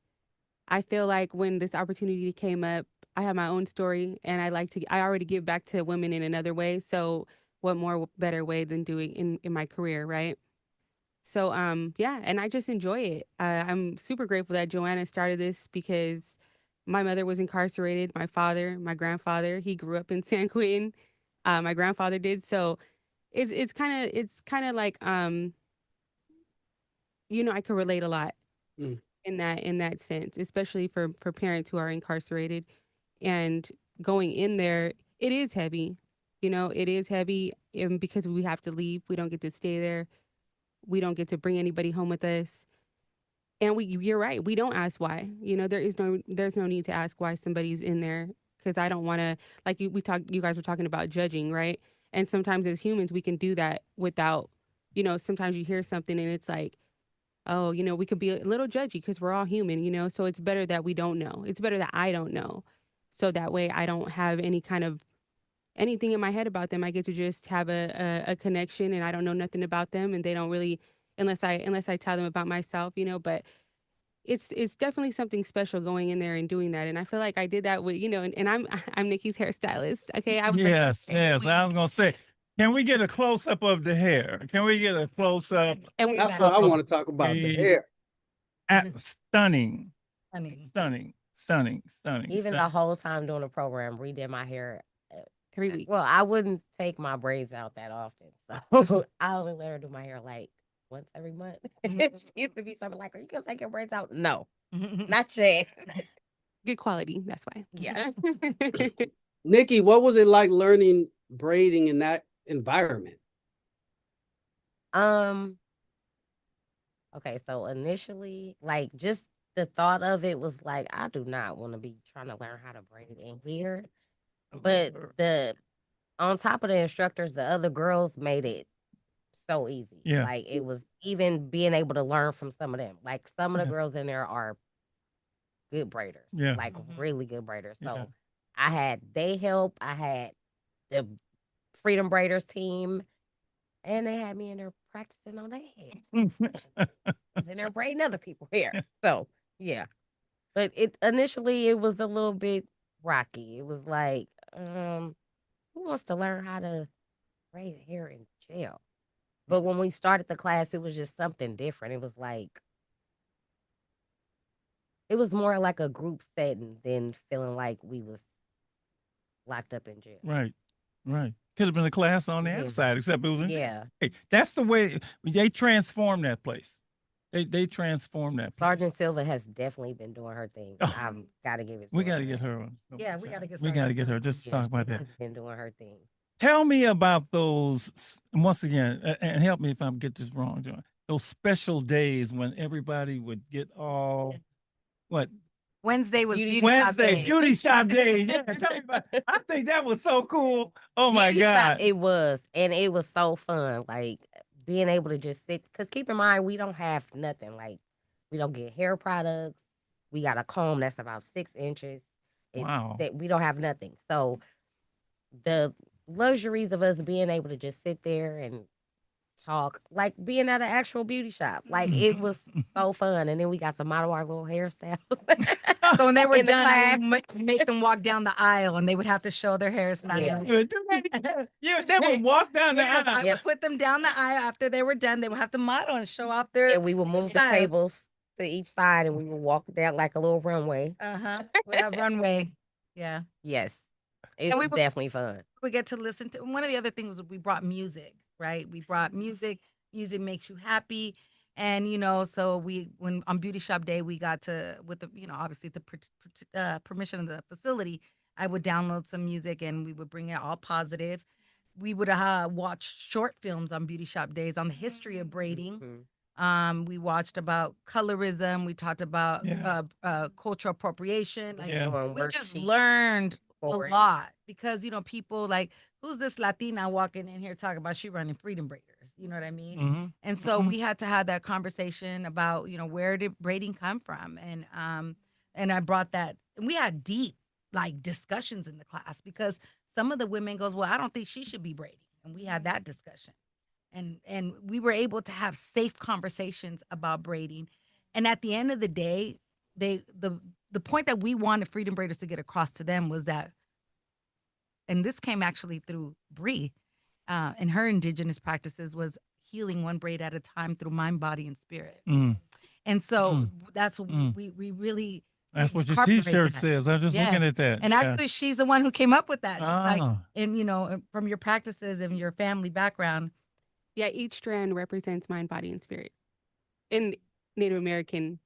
I feel like when this opportunity came up, I have my own story, and I already give back to women in another way. So what more better way than doing in my career, right? So yeah, and I just enjoy it. I'm super grateful that Joanna started this, because my mother was incarcerated. My father, my grandfather, he grew up in San Quentin. My grandfather did. So it's kind of like I can relate a lot Mm. in that sense, especially for parents who are incarcerated, and going in there, it is heavy. It is heavy, because we have to leave. We don't get to stay there. We don't get to bring anybody home with us. And you're right. We don't ask why. There's no need to ask why somebody's in there, because I don't want to, like you guys were talking about judging, right? And sometimes as humans, we can do that without, sometimes you hear something and it's like, oh, we could be a little judgy because we're all human, so it's better that we don't know. It's better that I don't know. So that way I don't have any kind of anything in my head about them. I get to just have a connection, and I don't know nothing about them, and they don't really, unless I tell them about myself, but it's definitely something special going in there and doing that. And I feel like I did that with, and I'm Nikki's hairstylist. Okay. I was like, Yes. Yes. I was going to say, can we get a close up of the hair? Can we get a close up? and That's what I want to talk about, the hair. Stunning. Stunning. Stunning. Stunning. Stunning. Even the Stunning. whole time doing the program, redid my hair. every week. Well, I wouldn't take my braids out that often, so I only let her do my hair like once every month. She used to be something like, "Are you gonna take your braids out?" No, not yet. Good quality. That's why. Yeah. Nikki, what was it like learning braiding in that environment? Okay, so initially, like just the thought of it was like, I do not want to be trying to learn how to braid in here. But on top of the instructors, the other girls made it so easy. Yeah. Like it was even being able to learn from some of them. Like some of the Yeah. girls in there are good braiders. Yeah. Like really good braiders. So Yeah. I had they help. I had the Freedom Braiders team, and they had me in there practicing on their heads. I was in there braiding other people's hair. So yeah, but initially it was a little bit rocky. It was like, who wants to learn how to braid hair in jail? But when we started the class, it was just something different. It was like, it was more like a group setting than feeling like we was locked up in jail. Right. Could have been a class on the Yeah. outside, except it was in. Yeah. Hey, that's the way they transformed that place. They transformed that place. Sergeant Silva has definitely been doing her thing. Oh. I've got to give it to We her. got to get her on. Yeah, we gotta get We got to Sergeant get her Silva. just to Yeah, talk about that. she's been doing her thing. Tell me about those once again, and help me if I get this wrong, John. Those special days when everybody would get all what Wednesday was Beauty- beauty shop Wednesday day. beauty shop day. Yeah, tell me about. I think that was so cool. Oh my Beauty shop, God! it was, and it was so fun. Like being able to just sit. Cause keep in mind, we don't have nothing. Like we don't get hair products. We got a comb that's about 6 inches. Wow. That we don't have nothing. So the luxuries of us being able to just sit there and talk, like being at an actual beauty shop, like it was so fun. And then we got to model our little hairstyles. So when they were In the done, I class. would make them walk down the aisle, and they would have to show their hairstyle. Yeah, they would walk down the Yes, I aisle. would put them down the aisle after they were done. They would have to model and show off their. And we would move the style. tables to each side, and we would walk down like a little runway. We have runway. Yeah. Yes, it And we was would- definitely fun. We get to listen to one of the other things was we brought music, right? We brought music. Music makes you happy. And so when on beauty shop day, we got to, with the obviously the permission of the facility, I would download some music and we would bring it all positive. We would watch short films on beauty shop days on the history of braiding. Mhm. We watched about colorism. We talked about Yeah. cultural appropriation. Like, Yeah. Doing we just worksheets learned a for it. lot because people like, who's this Latina walking in here talking about she running Freedom Braiders? You know what I mean? Mhm. And so Mhm. we had to have that conversation about where did braiding come from, and I brought that, and we had deep like discussions in the class because some of the women goes, well, I don't think she should be braiding, and we had that discussion, and we were able to have safe conversations about braiding, and at the end of the day, the point that we wanted Freedom Braiders to get across to them was that, and this came actually through Bree, and her indigenous practices was healing one braid at a time through mind, body, and spirit. Mm. And so Mm. that's what Mm. we really That's what your incorporate T-shirt that. says. I'm just Yeah. looking at that. And Yeah. actually, she's the one who came up with that. Like, Ah. and from your practices and your family background. Yeah, each strand represents mind, body, and spirit in Native American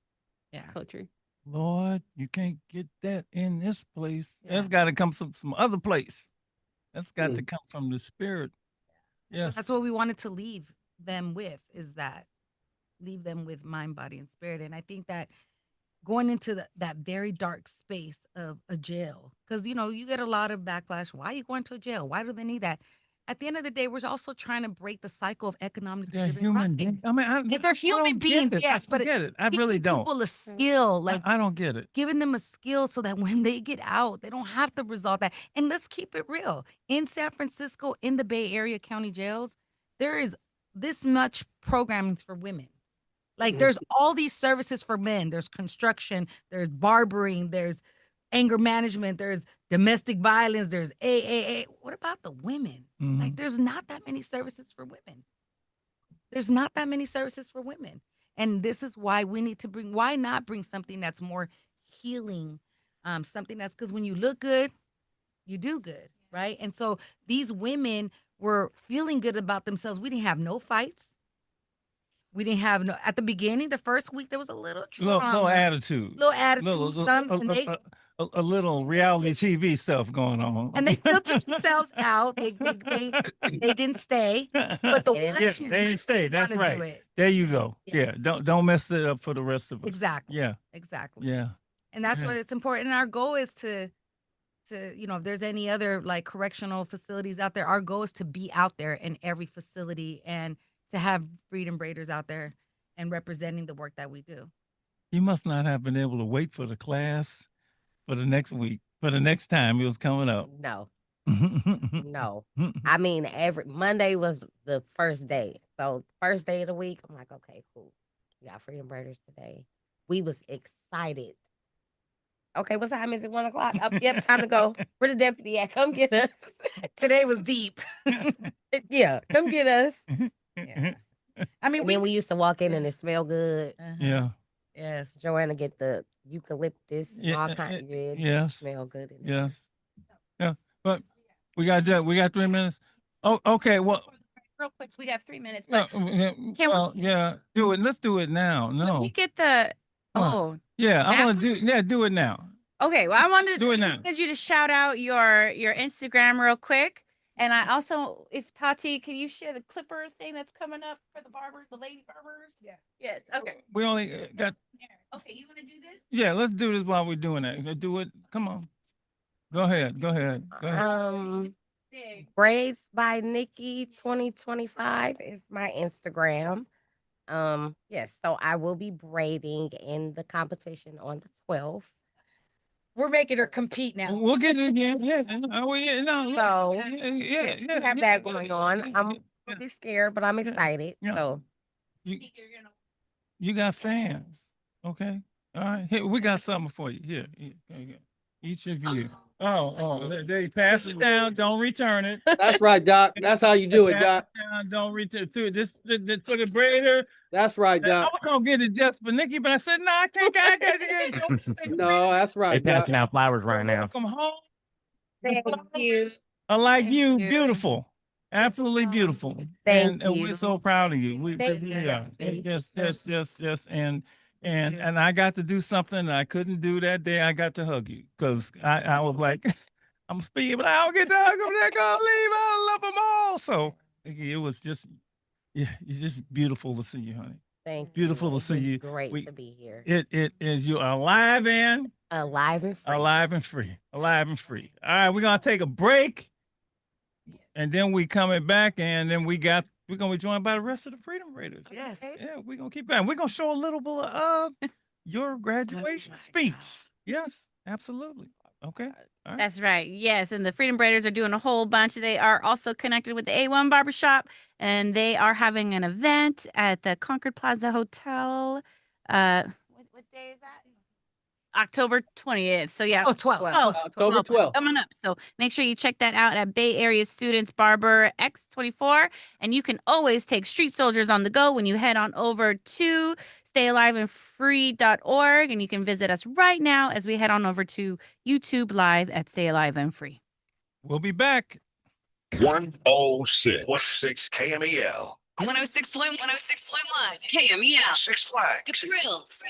culture. Lord, you can't get that in this place. Yeah. That's got to come from some other place. That's got to come from the spirit. Yes. So that's what we wanted to leave them with, is that leave them with mind, body, and spirit. And I think that going into that very dark space of a jail, because you get a lot of backlash. Why are you going to a jail? Why do they need that? At the end of the day, we're also trying to break the cycle of economic They're living human right. beings. I mean, And they're human don't get beings, it. yes, I but don't get it. I really teaching don't. people a skill, like I don't get it. giving them a skill so that when they get out, they don't have to resolve that. And let's keep it real. In San Francisco, in the Bay Area county jails, there is this much programming for women. Like there's all these services for men. There's construction, there's barbering, there's anger management, there's domestic violence, there's AAA. What about the women? Like there's not that many services for women. There's not that many services for women. And this is why we need to why not bring something that's more healing, something that's, because when you look good, you do good, right? And so these women were feeling good about themselves. We didn't have no fights. We didn't have no, at the beginning, the first week, there was a little trauma. Little attitude. Little attitude, A little reality TV stuff going on. and they filtered themselves out. They didn't stay. But the Yeah, ones who they didn't stay. That's wanna do right. it. There you go. Yeah. Yeah. Don't mess it up for the rest of us. Exactly. Yeah. Exactly. Yeah. And that's Yeah. why it's important. And our goal is to if there's any other like correctional facilities out there, our goal is to be out there in every facility and to have Freedom Braiders out there and representing the work that we do. You must not have been able to wait for the class for the next week, for the next time it was coming up. No. No. I mean, every Monday was the first day. So first day of the week, I'm like, okay, cool. We got Freedom Braiders today. We was excited. Okay, what time is it? 1 o'clock? Yep, time to go. Where the deputy at? Come get us. Today was deep. Yeah, come get us. Yeah. I mean, And then we used to walk in and Yeah. it smelled good. Yeah. Yes. Joanna get the eucalyptus and Yeah, all kind. Yeah, yes. smell good in there. Yes. Yeah. But we got 3 minutes. Oh, okay. Well, Real quick, we got 3 minutes, yeah, but can we- yeah, do it. Let's do it now. can No. we get the What? oh Yeah, I That want to do. Yeah, do it now. okay. Well, I Do it now. wanted you to shout out your Instagram real quick. And I also, if Tati, can you share the clipper thing that's coming up for the barbers, the lady barbers? Yeah. Yes. Okay. We only got. Okay, you want to do this? Yeah, let's do this while we're doing that. Do it. Come on. Go ahead. Go ahead. Go ahead. Big. Braids by Nikki 2025 is my Instagram. Yes, so I will be braiding in the competition on the 12th. We're making her compete now. We'll get it again. Yeah. Oh, yeah. No. So Yeah. yes, we have that going on. I'm Yeah. a bit scared, but I'm excited. Yeah. So You got fans. Okay. All right. Here, we got something for you. Here. Each of you. They pass it down. Don't return it. That's right, Doc. That's how you do it, Pass Doc. down, don't return to this for the braider. That's right, I Doc. was gonna get it just for Nikki, but I said no, I can't get it. No, that's They right, Doc. passing out flowers right now. Come home. thank you. Like you, you. beautiful. Absolutely beautiful. Thank and you. we're so proud of you. We Thank really you. are. Thank you. Yes. And I got to do something I couldn't do that day. I got to hug you because I was like, I'm speeding, but I don't get to hug them. They're gonna leave. I love them all. So it was just, yeah, it's just beautiful to see you, honey. Thank you. Beautiful to It see was you. Great to be here. It is you are alive and Alive and free. alive and free. Alive and free. All right, we're gonna take a break. And then we coming back, and then we're gonna be joined by the rest of the Freedom Raiders. Yes. Yeah, we're gonna keep going. We're gonna show a little bit of your graduation speech. Yes, absolutely. Okay. All right. That's right. Yes. And the Freedom Braiders are doing a whole bunch. They are also connected with the A1 Barbershop, and they are having an event at the Concord Plaza Hotel. What day is that? October 20th. So yeah. Oh, 12. October 12th. Coming up. So make sure you check that out at Bay Area Students Barber X24. And you can always take Street Soldiers on the go when you head on over to stayaliveandfree.org. And you can visit us right now as we head on over to YouTube Live at Stay Alive and Free. We'll be back. 106 KMEL. 106.1, 106.1 KMEL. Six Flags. The Thrills.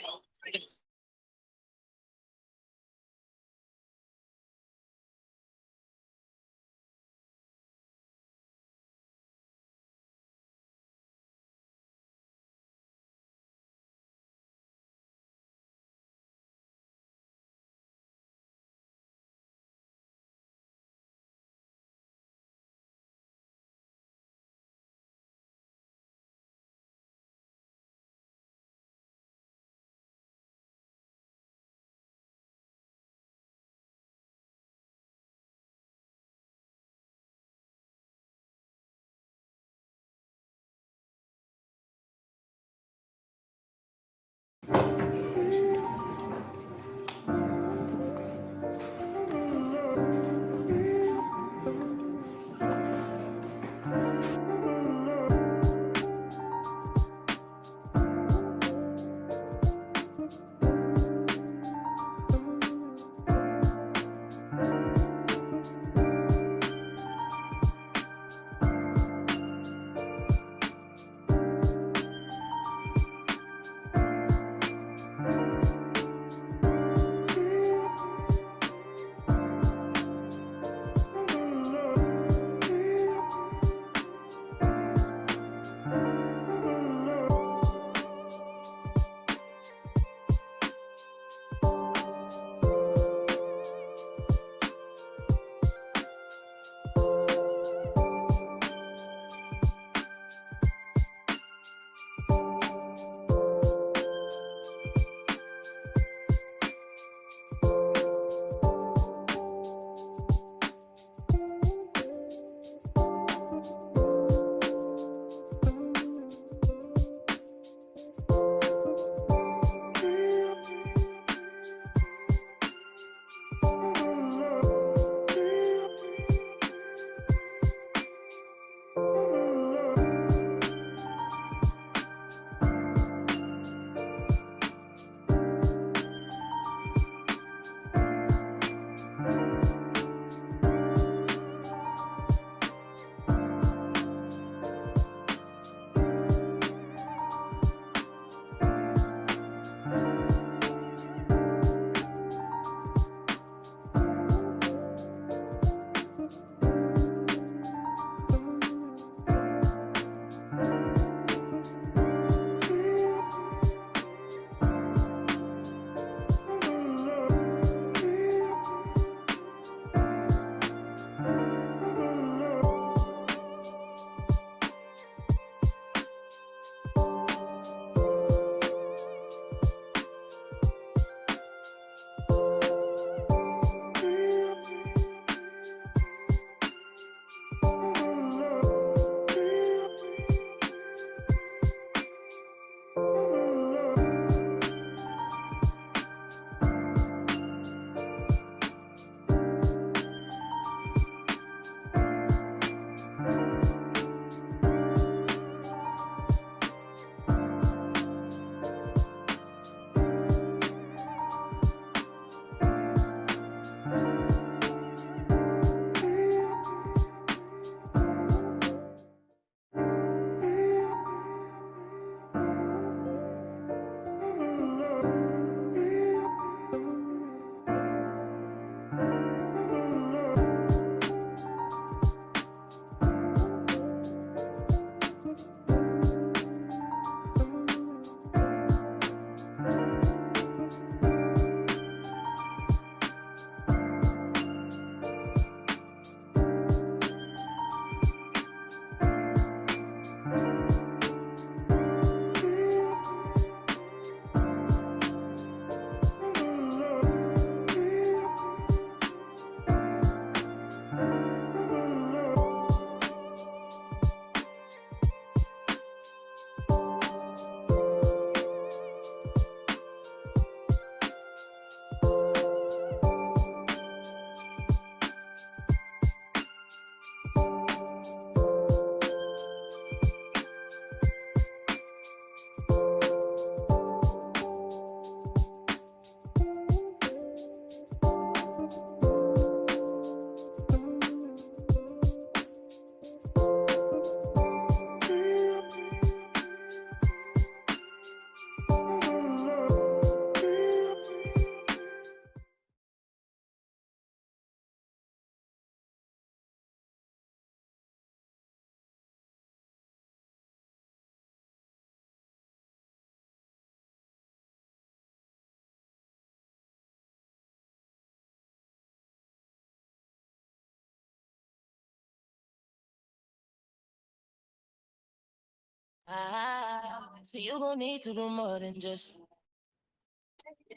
So you gon' need to do more than just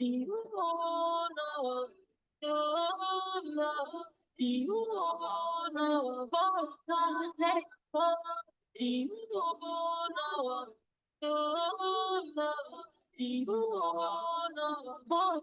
you know, you know, you know, let it go. You know, you know, you know,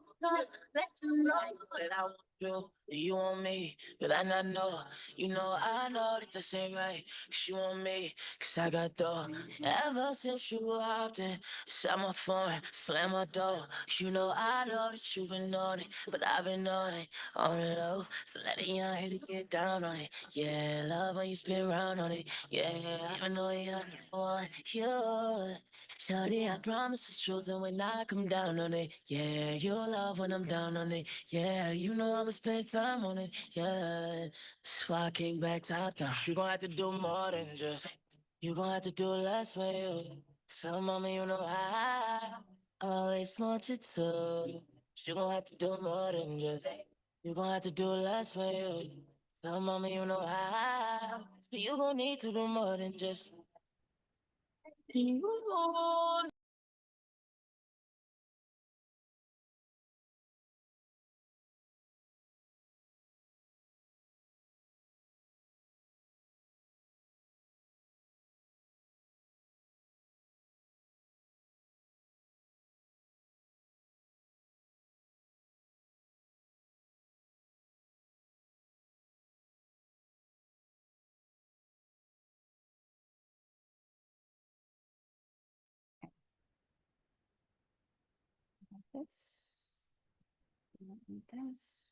let you know that I want you. You want me, but I not know. You know, I know that this ain't right. 'Cause you want me, 'cause I got dough. Ever since you hopped in, shut my phone, slam my door. You know, I know that you've been on it, but I've been on the low. So let it young here to get down on it. Yeah, love when you spin round on it. Yeah, even though you're one, you. Shawty, I promise the truth, and when I come down on it, yeah, you'll love when I'm down on it. Yeah, you know I'ma spend time on it. Yeah, that's why I came back top down. You gon' have to do more than just. You gon' have to do less when you. Tell mama you know I always want you to. You gon' have to do more than just. You gon' have to do less when you. Tell mama you know I. You gon' need to do more than just. You This. This.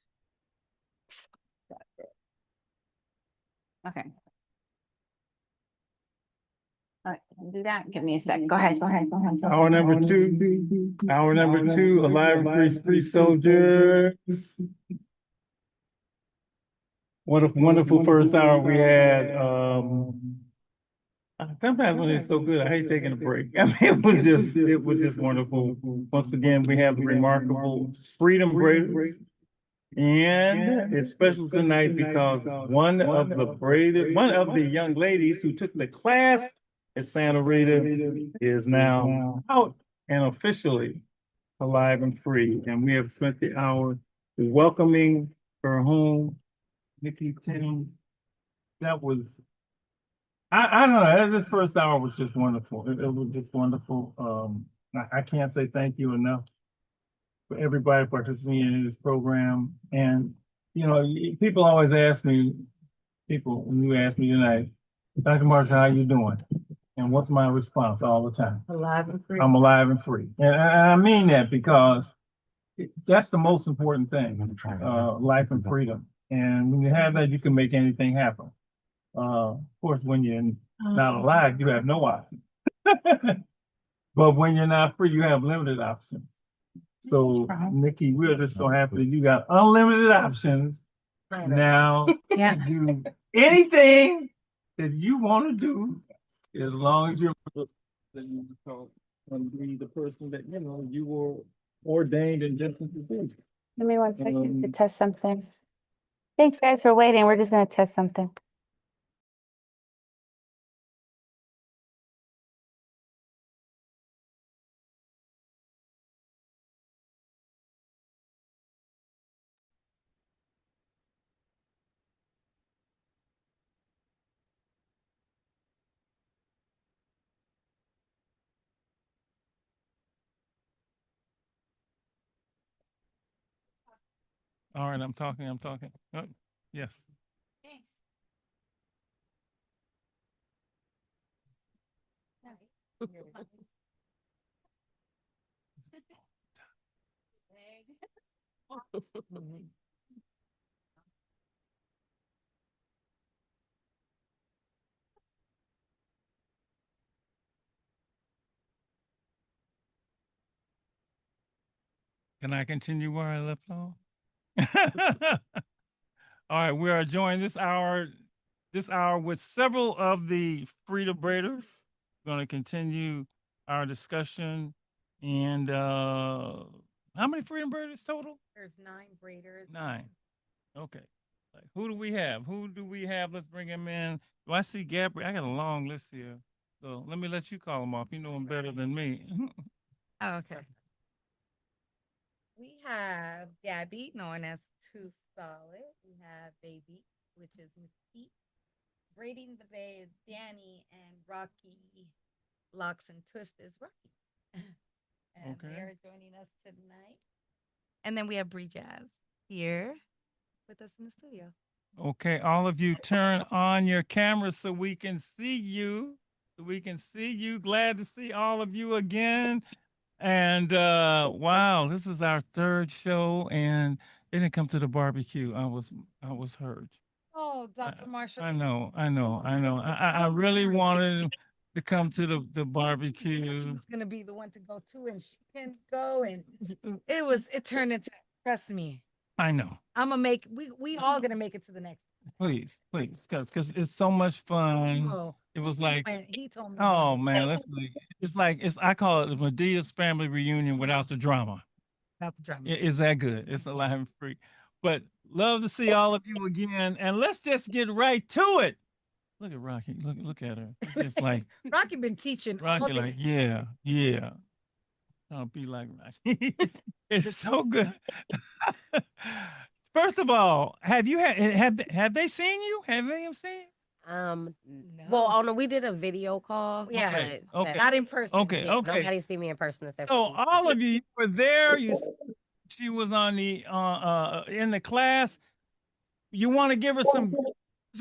Okay. All right, do that. Give me a sec. Go ahead. Hour number two. Hour number two. Alive and free soldiers. What a wonderful first hour we had. Sometimes when it's so good, I hate taking a break. I mean, it was just wonderful. Once again, we have the remarkable Freedom Braiders. And it's special tonight because one of the young ladies who took the class at Santa Rita is now out and officially alive and free. And we have spent the hour welcoming her home. Nikki Tim, that was, I don't know, this first hour was just wonderful. It was just wonderful. I can't say thank you enough for everybody participating in this program. And, you know, people always ask me, when you ask me tonight, Dr. Marshall, how you doing? And what's my response all the time? Alive and free. I'm alive and free. And I mean that because that's the most important thing, life and freedom. And when you have that, you can make anything happen. Of course, when you're not alive, you have no option. But when you're not free, you have limited options. So, Nikki, we're just so happy that you got unlimited options now to do anything that you want to do, as long as you're going to be the person that you were ordained and destined to be. Give me 1 second to test something. Thanks, guys, for waiting. We're just going to test something. All right, I'm talking. Oh, yes. Can I continue where I left off? All right, we are joined this hour with several of the Freedom Braiders. We're going to continue our discussion. And how many Freedom Braiders total? There's 9 braiders. 9. Okay. Who do we have? Let's bring him in. Do I see Gabriel? I got a long list here. So let me let you call them off. You know them better than me. Oh, okay. We have Gabby, known as Too Solid. We have Baby, which is Mesquite. Braiding the Bay is Danny, and Rocky Locks and Twist is Rocky. And they are joining us tonight. And then we have Bree Jazz here with us in the studio. Okay, all of you turn on your cameras so we can see you. Glad to see all of you again. And wow, this is our 3rd show, and they didn't come to the barbecue. I was hurt. Oh, Dr. Marshall. I know. I really wanted to come to the barbecue. She's gonna be the one to go to, and she can go, and it turned into, trust me. I know. I'm gonna make we all gonna make it to the next. Please, because it's so much fun. Oh, It was like, he told me. oh man, I call it the Medea's family reunion without the drama. Without the drama. Is that good? It's alive and free. But love to see all of you again, and let's just get right to it. Look at Rocky. Look at her. It's just like Rocky been teaching. Rocky, like, yeah. I'll be like Rocky. It's so good. First of all, have they seen you? Have they seen you? No. Well, oh no, we did a video call. Yeah, okay. not in person. Okay. Nobody see me in person except So all of you were there. She was on the in the class. You want to give her some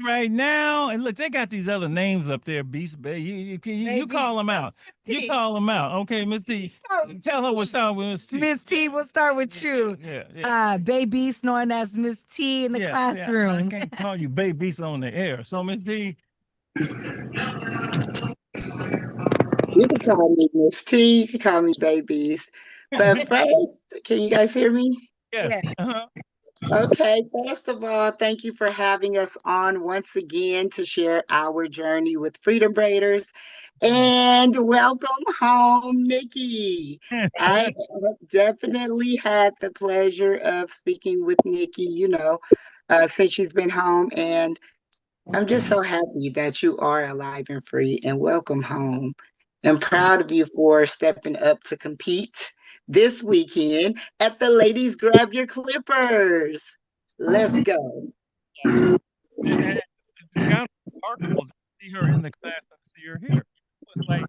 right now. And look, they got these other names up there, Beast Bay. You call them out. You call them out. Okay, Miss T. Tell her what's up with Miss T. Miss T, we'll start with you. Yeah. Babies known as Miss T in the Yeah, classroom. I can't call you babies on the air. So Miss T. You can call me Miss T. You can call me babies. But first, can you guys hear me? Yes. Okay, first of all, thank you for having us on once again to share our journey with Freedom Braiders. And welcome home, Nikki. I have definitely had the pleasure of speaking with Nikki, since she's been home. And I'm just so happy that you are alive and free and welcome home. I'm proud of you for stepping up to compete this weekend at the Ladies Grab Your Clippers. Let's go. And it's kind of remarkable to see her in the class and see her here. It's like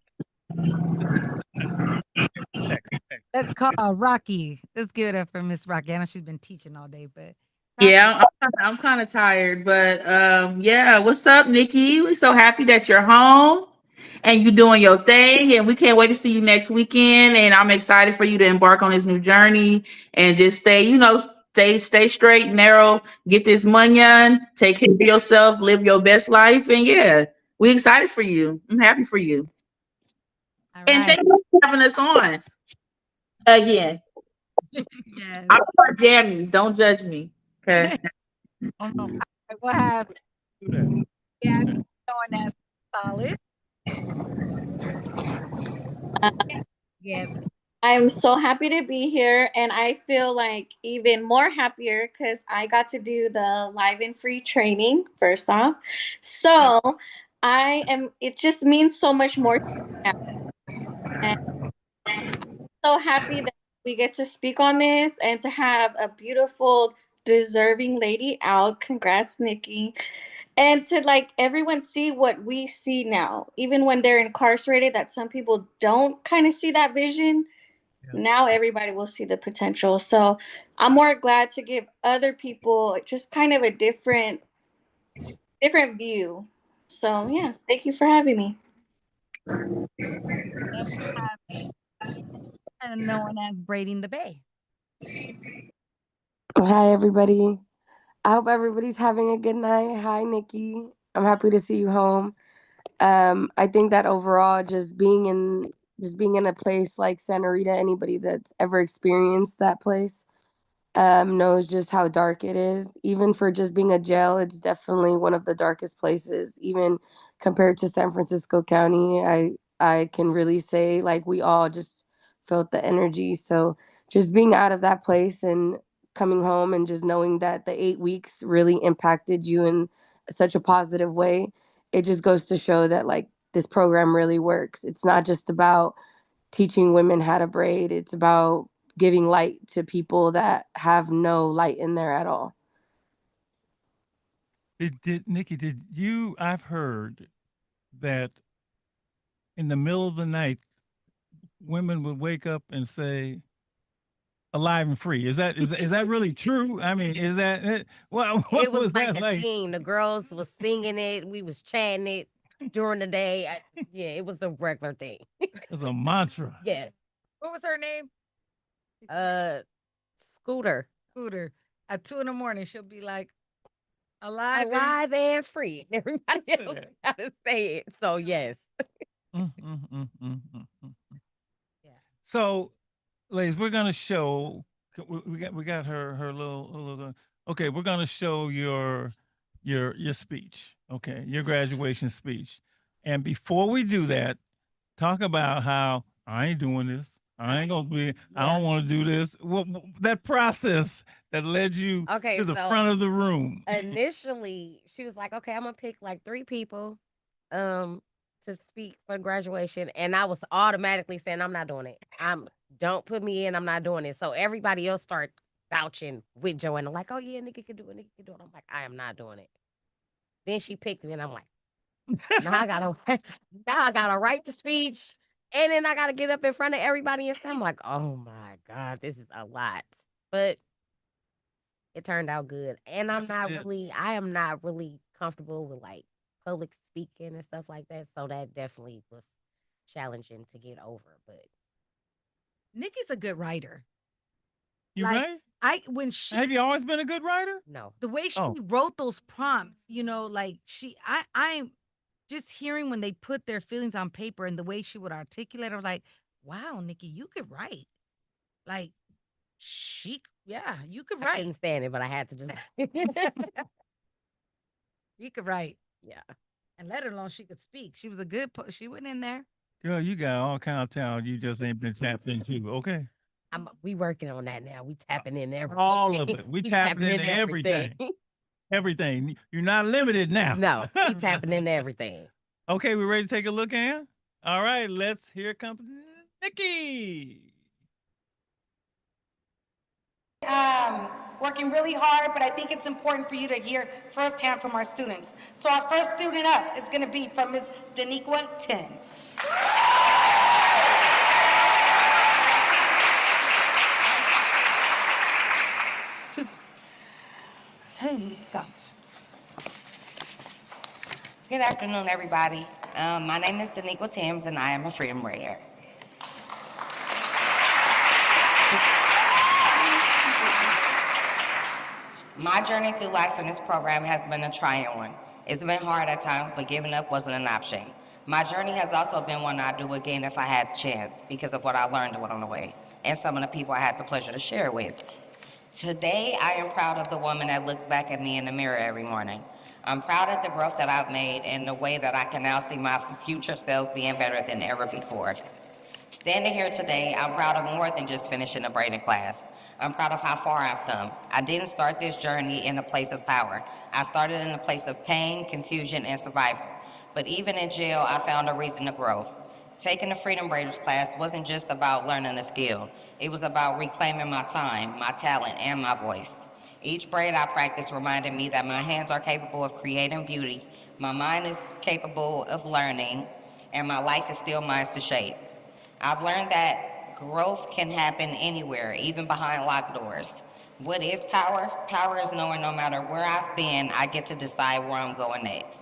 Let's call Rocky. Let's give it up for Miss Rocky. I know she's been teaching all day, but Yeah, I'm kind of tired, but yeah. What's up, Nikki? We're so happy that you're home and you're doing your thing, and we can't wait to see you next weekend. And I'm excited for you to embark on this new journey and just stay, stay straight, narrow, get this money on, take care of yourself, live your best life, and yeah, we're excited for you. I'm happy for you, and thank you for having us on again. yes. I'm for jammies. Don't judge me. Okay. We'll have known as Solid. Yes. I'm so happy to be here, and I feel like even more happier because I got to do the live and free training first off. So I am. It just means so much more. Now. And so happy that we get to speak on this and to have a beautiful, deserving lady out. Congrats, Nikki. And to like everyone see what we see now, even when they're incarcerated, that some people don't kind of see that vision. Now everybody will see the potential. So I'm more glad to give other people just kind of a different view. So yeah, thank you for having me. And known as Braiding the Bay. Hi, everybody. I hope everybody's having a good night. Hi, Nikki. I'm happy to see you home. I think that overall, just being in a place like Santa Rita, anybody that's ever experienced that place knows just how dark it is. Even for just being a jail, it's definitely one of the darkest places. Even compared to San Francisco County, I can really say like we all just felt the energy. So just being out of that place and coming home and just knowing that the 8 weeks really impacted you in such a positive way, it just goes to show that like this program really works. It's not just about teaching women how to braid. It's about giving light to people that have no light in there at all. Nikki, did you? I've heard that in the middle of the night, women would wake up and say, "Alive and free." Is that really true? I mean, is that it? What It was was like that a like? thing. The girls was singing it. We was chanting it during the day. Yeah, it was a regular thing. It's a mantra. Yes. What was her name? Scooter. Scooter. At 2 a.m, she'll be like, alive and free. Everybody else gotta say it. So yes. Mm, mm, mm, mm, mm, mm. So, ladies, we're gonna show. We got her little. Okay, we're gonna show your speech. Okay, your graduation speech. And before we do that, talk about how I ain't doing this. I ain't gonna be. I don't want to do this. That process that led you Okay, to the so front of the room. initially she was like, okay, I'm gonna pick like 3 people to speak for graduation. And I was automatically saying, I'm not doing it. Don't put me in, I'm not doing it. So everybody else started vouching with Joanna, like, oh yeah, Nikki can do it, Nikki can do it. I'm like, I am not doing it. Then she picked me and I'm like, now I gotta write the speech. And then I gotta get up in front of everybody and say, I'm like, oh my God, this is a lot. But it turned out good. And I am not really comfortable with like public speaking and stuff like that. So that definitely was challenging to get over. But Nikki's a good writer. You Like right? when she Have you always been a good writer? no, the way she Oh. wrote those prompts, you know, like I'm just hearing when they put their feelings on paper and the way she would articulate, I was like, wow, Nikki, you could write. Like you could I write. couldn't stand it, but I had to do that. You could write. Yeah. And let alone she could speak. She was a good, she went in there. Girl, you got all kind of talent you just ain't been tapped into. Okay. We working on that now. We tapping in everything. All of it. We tapping into everything. Everything. You're not limited now. No, we tapping into everything. Okay, we ready to take a look, Ann? All right, here comes Nikki. Working really hard, but I think it's important for you to hear firsthand from our students. So our first student up is going to be from Ms. Daniqua Timms. Go. Good afternoon, everybody. My name is Daniqua Timms, and I am a freedom braider. My journey through life in this program has been a trying one. It's been hard at times, but giving up wasn't an option. My journey has also been one I'd do again if I had the chance, because of what I learned along the way, and some of the people I had the pleasure to share with. Today, I am proud of the woman that looks back at me in the mirror every morning. I'm proud of the growth that I've made and the way that I can now see my future self being better than ever before. Standing here today, I'm proud of more than just finishing a braiding class. I'm proud of how far I've come. I didn't start this journey in a place of power. I started in a place of pain, confusion, and survival. But even in jail, I found a reason to grow. Taking the Freedom Braiders class wasn't just about learning a skill. It was about reclaiming my time, my talent, and my voice. Each braid I practiced reminded me that my hands are capable of creating beauty, my mind is capable of learning, and my life is still mine to shape. I've learned that growth can happen anywhere, even behind locked doors. What is power? Power is knowing no matter where I've been, I get to decide where I'm going next.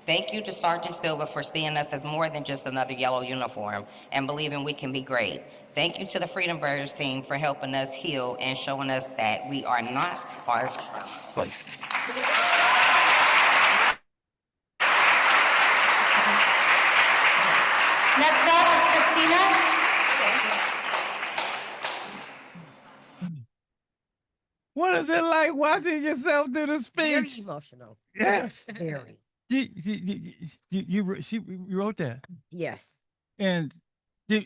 Thank you to Sergeant Silva for seeing us as more than just another yellow uniform and believing we can be great. Thank you to the Freedom Braiders team for helping us heal and showing us that we are not our Next up is Christina. What is it like watching yourself do the speech? Very emotional. Yes. Very. You wrote that? Yes. And did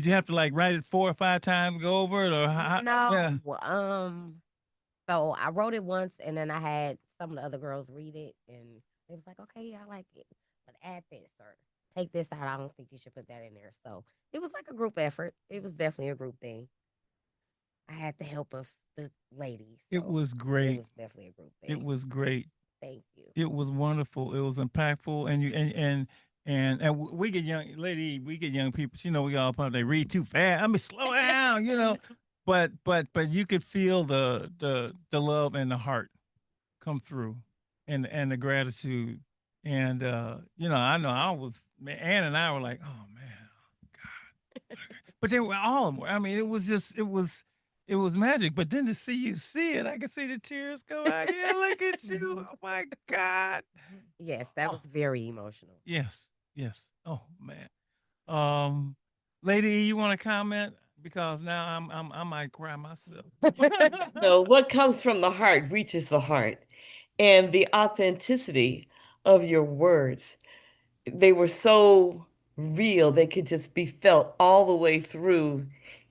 you have to like write it 4 or 5 times, go over it, or how? No. Yeah. So I wrote it once, and then I had some of the other girls read it, and it was like, okay, yeah, I like it, but add this or take this out. I don't think you should put that in there. So it was like a group effort. It was definitely a group thing. I had the help of the ladies. So It was great. It was definitely a group thing. It was great. Thank you. It was wonderful. It was impactful, and we get young people. You know, we all probably they read too fast. I mean, slow down. You know, but you could feel the love and the heart come through, and the gratitude, and I know Ann and I were like, oh man, God, but they were all of them. I mean, it was magic. But then to see you see it, I could see the tears go out. Yeah, look at you. Oh my God. Yes, that was very emotional. Yes. Oh man. Lady, you want to comment? Because now I might cry myself. No, what comes from the heart reaches the heart. And the authenticity of your words, they were so real, they could just be felt all the way through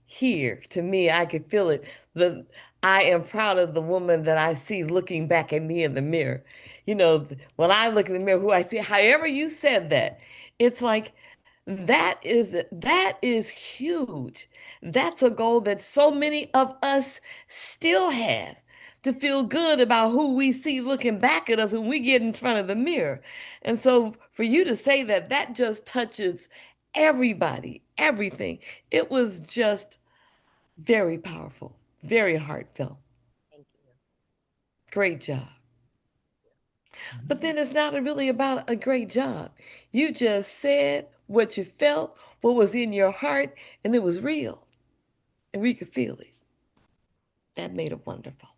here. To me, I could feel it. I am proud of the woman that I see looking back at me in the mirror. When I look in the mirror, who I see, however you said that, it's like that is huge. That's a goal that so many of us still have, to feel good about who we see looking back at us when we get in front of the mirror. And so for you to say that just touches everybody, everything. It was just very powerful, very heartfelt. Thank you. Great job. But then it's not really about a great job. You just said what you felt, what was in your heart, and it was real. And we could feel it. That made it wonderful.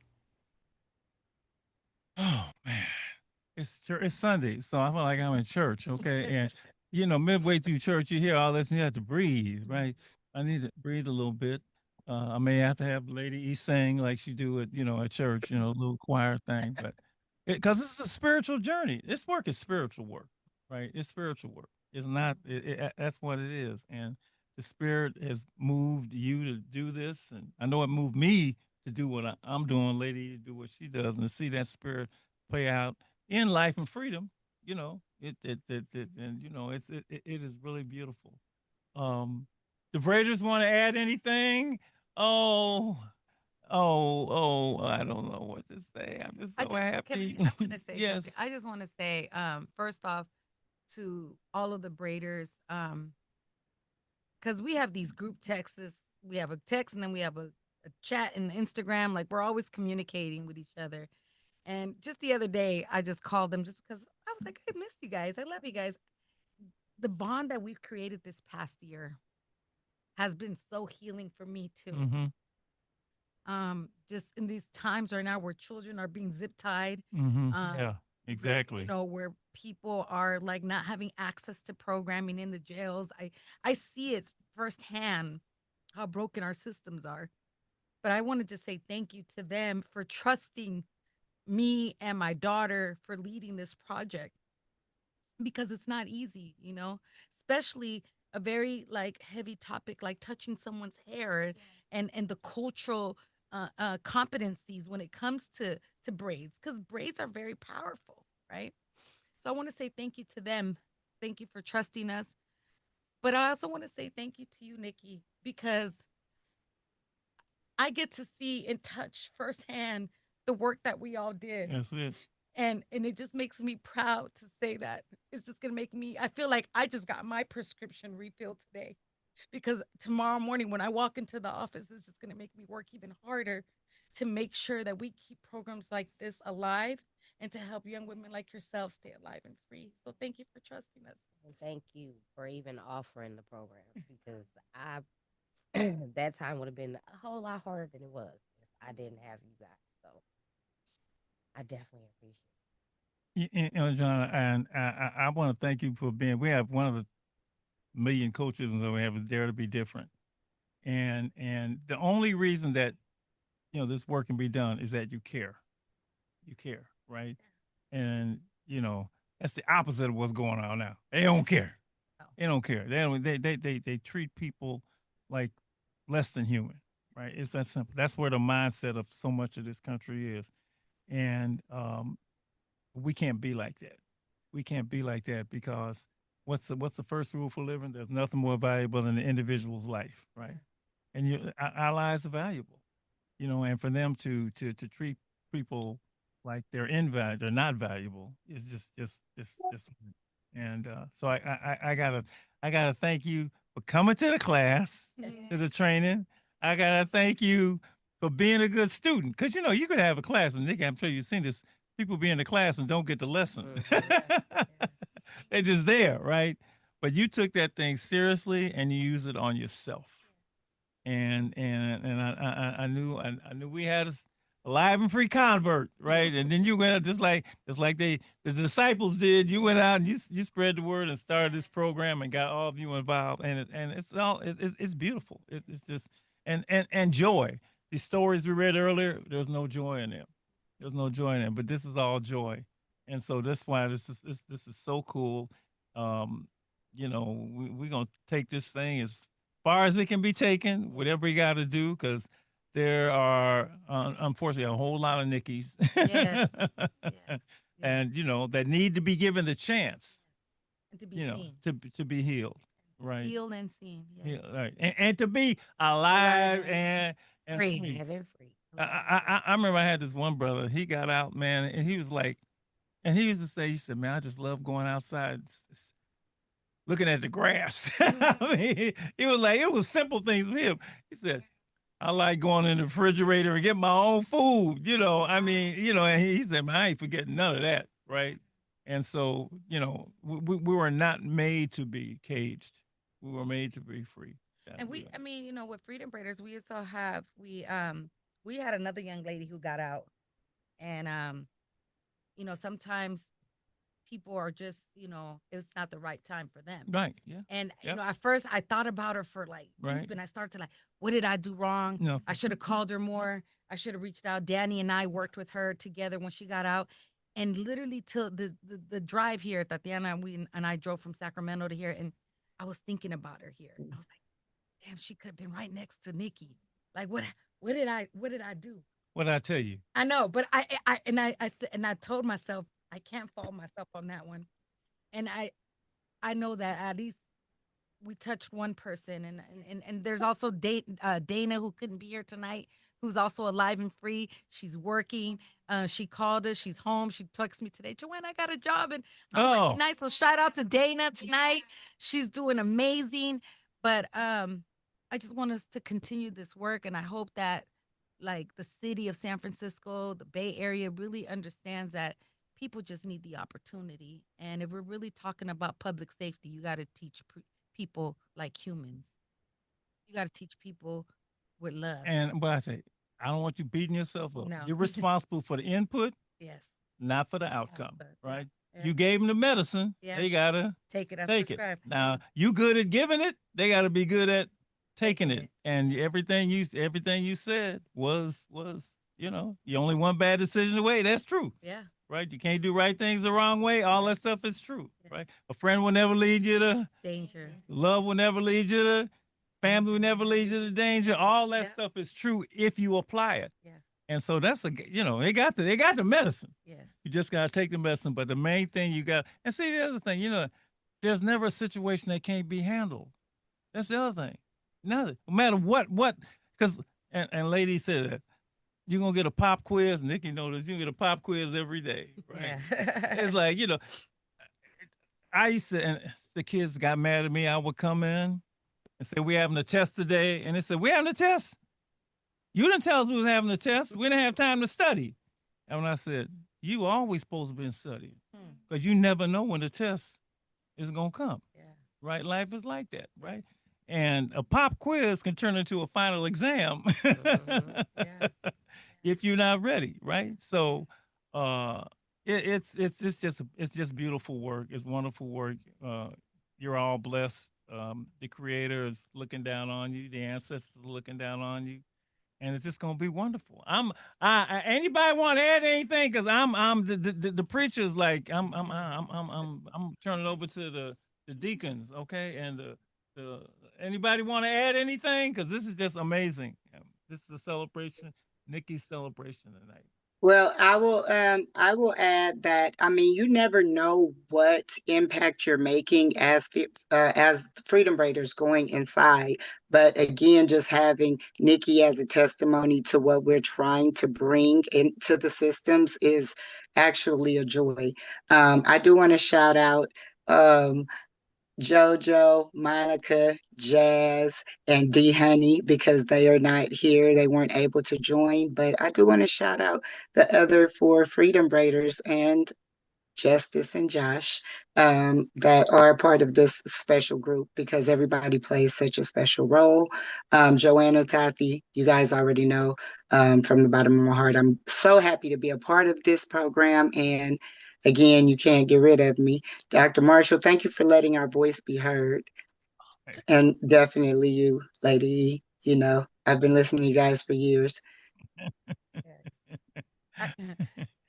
Oh man, it's Sunday, so I feel like I'm in church. Okay, and midway through church, you hear all this, and you have to breathe, right? I need to breathe a little bit. I may have to have Lady E sing like she do at at church, a little choir thing, but because this is a spiritual journey. This work is spiritual work, right? It's spiritual work. It's not. That's what it is, and the Spirit has moved you to do this, and I know it moved me to do what I'm doing, Lady, to do what she does, and to see that Spirit play out in life and freedom. And it is really beautiful. Um, the Braiders want to add anything? Oh, I don't know what to say. I'm just I so just happy. I want to say something. Yes. I just want to say, first off, to all of the Braiders, because we have these group texts. We have a text and then we have a chat in Instagram. Like we're always communicating with each other. And just the other day, I just called them just because I was like, I miss you guys. I love you guys. The bond that we've created this past year has been so healing for me too. Mm-hmm. Just in these times right now where children are being zip tied. Mm-hmm. Yeah, exactly. Where people are like not having access to programming in the jails. I see it firsthand how broken our systems are. But I want to just say thank you to them for trusting me and my daughter for leading this project because it's not easy, especially a very like heavy topic like touching someone's hair and the cultural competencies when it comes to braids because braids are very powerful, right? So I want to say thank you to them. Thank you for trusting us. But I also want to say thank you to you, Nikki, because I get to see and touch firsthand the work that we all did. That's it. And it just makes me proud to say that. It's just gonna make me I feel like I just got my prescription refilled today. Because tomorrow morning when I walk into the office, it's just gonna make me work even harder to make sure that we keep programs like this alive and to help young women like yourself stay alive and free. So thank you for trusting us. And thank you for even offering the program because I that time would have been a whole lot harder than it was if I didn't have you guys. So I definitely appreciate John, and I want to thank you for being. We have one of the million coaches that we have is Dare to Be Different, and the only reason that this work can be done is that you care. You care, right? And that's the opposite of what's going on now. They don't care. They don't care. They don't. They treat people like less than human, right? It's that simple. That's where the mindset of so much of this country is, and we can't be like that. We can't be like that because what's the first rule for living? There's nothing more valuable than the individual's life, right? And our lives are valuable, and for them to treat people like they're invaluable, they're not valuable, is just. And so I gotta thank you for coming to the class, to the training. I gotta thank you for being a good student, because you could have a class, and Nick, I'm sure you've seen this. People be in the class and don't get the lesson. They're just there, right? But you took that thing seriously and you used it on yourself. And I knew we had a live and free convert, right? And then you went out just like the disciples did. You went out and you spread the word and started this program and got all of you involved. And it's beautiful. It's just and joy. The stories we read earlier, there's no joy in them. There's no joy in them. But this is all joy, and so that's why this is so cool. Um, we're gonna take this thing as far as it can be taken, whatever you got to do, because there are unfortunately a whole lot of Nickies, Yes. and that need to be given the chance, And to be seen. to be healed, right? Healed and seen. Yes. Right, and to be alive and free. free. Having free. I remember I had this one brother. He got out, man, and he was like, and he used to say, he said, "Man, I just love going outside, looking at the grass." I mean, he was like, it was simple things for him. He said, "I like going in the refrigerator and get my own food." I mean, and he said, "Man, I ain't forgetting none of that." right? And so, we were not made to be caged. We were made to be free. And I mean, with Freedom Braiders, we also have we had another young lady who got out, and sometimes people are just, it's not the right time for them. Right. Yeah. And Yep. at first I thought about her for like Right. and I started to like, what did I do wrong? No. I should have called her more. I should have reached out. Danny and I worked with her together when she got out. And literally till the drive here, Tatiana and I drove from Sacramento to here, and I was thinking about her here. I was like, damn, she could have been right next to Nikki. Like what did I do? What did I tell you? I know, but I said, and I told myself I can't fault myself on that one. And I know that at least we touched one person, and there's also Dana, who couldn't be here tonight, who's also alive and free. She's working. She called us. She's home. She texted me today, Joanne, I got a job, and I'm really nice. So shout out to Dana tonight. She's doing amazing. But I just want us to continue this work, and I hope that like the city of San Francisco, the Bay Area, really understands that people just need the opportunity. And if we're really talking about public safety, you got to teach people like humans. You got to teach people with love. But I say, I don't want you beating yourself up. No. You're responsible for the input, Yes. not for the outcome, right? Yeah. You gave them the medicine. Yeah. They gotta take it as take prescribed. it. Now you good at giving it. They gotta be good at taking it. And everything you said was you only one bad decision away. That's true. Yeah. Right? You can't do right things the wrong way. All that stuff is true. Right? A friend will never lead you to danger. Love will never lead you to family will never lead you to danger. All that stuff is true if you apply it. Yeah. And so that's they got the medicine. Yes. You just gotta take the medicine. But the main thing you got, and see, the other thing, there's never a situation that can't be handled. That's the other thing. Nothing. No matter what, because and lady said you're gonna get a pop quiz. Nikki knows this. You get a pop quiz every day, right? Yeah. It's like I used to, and the kids got mad at me. I would come in and say, "We having a test today," and they said, "We having a test." You didn't tell us we was having a test. We didn't have time to study. And when I said, you always supposed to be studying because you never know when the test is going to come. Yeah. Right? Life is like that, right? And a pop quiz can turn into a final exam if you're not ready, right? So it's just beautiful work. It's wonderful work. You're all blessed. The creator is looking down on you. The ancestors are looking down on you. And it's just gonna be wonderful. Anybody want to add anything? Because I'm the preacher's like I'm turning over to the deacons, okay? And the anybody want to add anything? Because this is just amazing. This is a celebration, Nikki's celebration tonight. Well, I will add that, I mean, you never know what impact you're making as Freedom Braiders going inside. But again, just having Nikki as a testimony to what we're trying to bring into the systems is actually a joy. I do want to shout out JoJo, Monica, Jazz, and D Honey because they are not here. They weren't able to join. But I do want to shout out the other four Freedom Braiders and Justice and Josh that are a part of this special group because everybody plays such a special role. Joanna, Tati, you guys already know from the bottom of my heart. I'm so happy to be a part of this program. And again, you can't get rid of me. Dr. Marshall, thank you for letting our voice be heard. And definitely you, Lady E. I've been listening to you guys for years.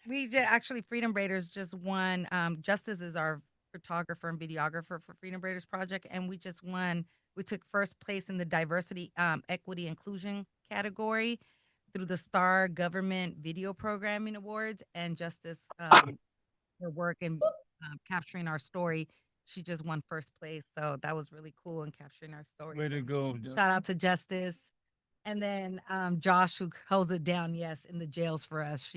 We did actually Freedom Braiders just won. Justice is our photographer and videographer for Freedom Braiders Project, and we just won. We took first place in the diversity, equity, inclusion category through the Star Government Video Programming Awards. And Justice, her work in capturing our story, she just won first place. So that was really cool in capturing our story. Way to go! Shout out to Justice. And then Josh, who holds it down, yes, in the jails for us.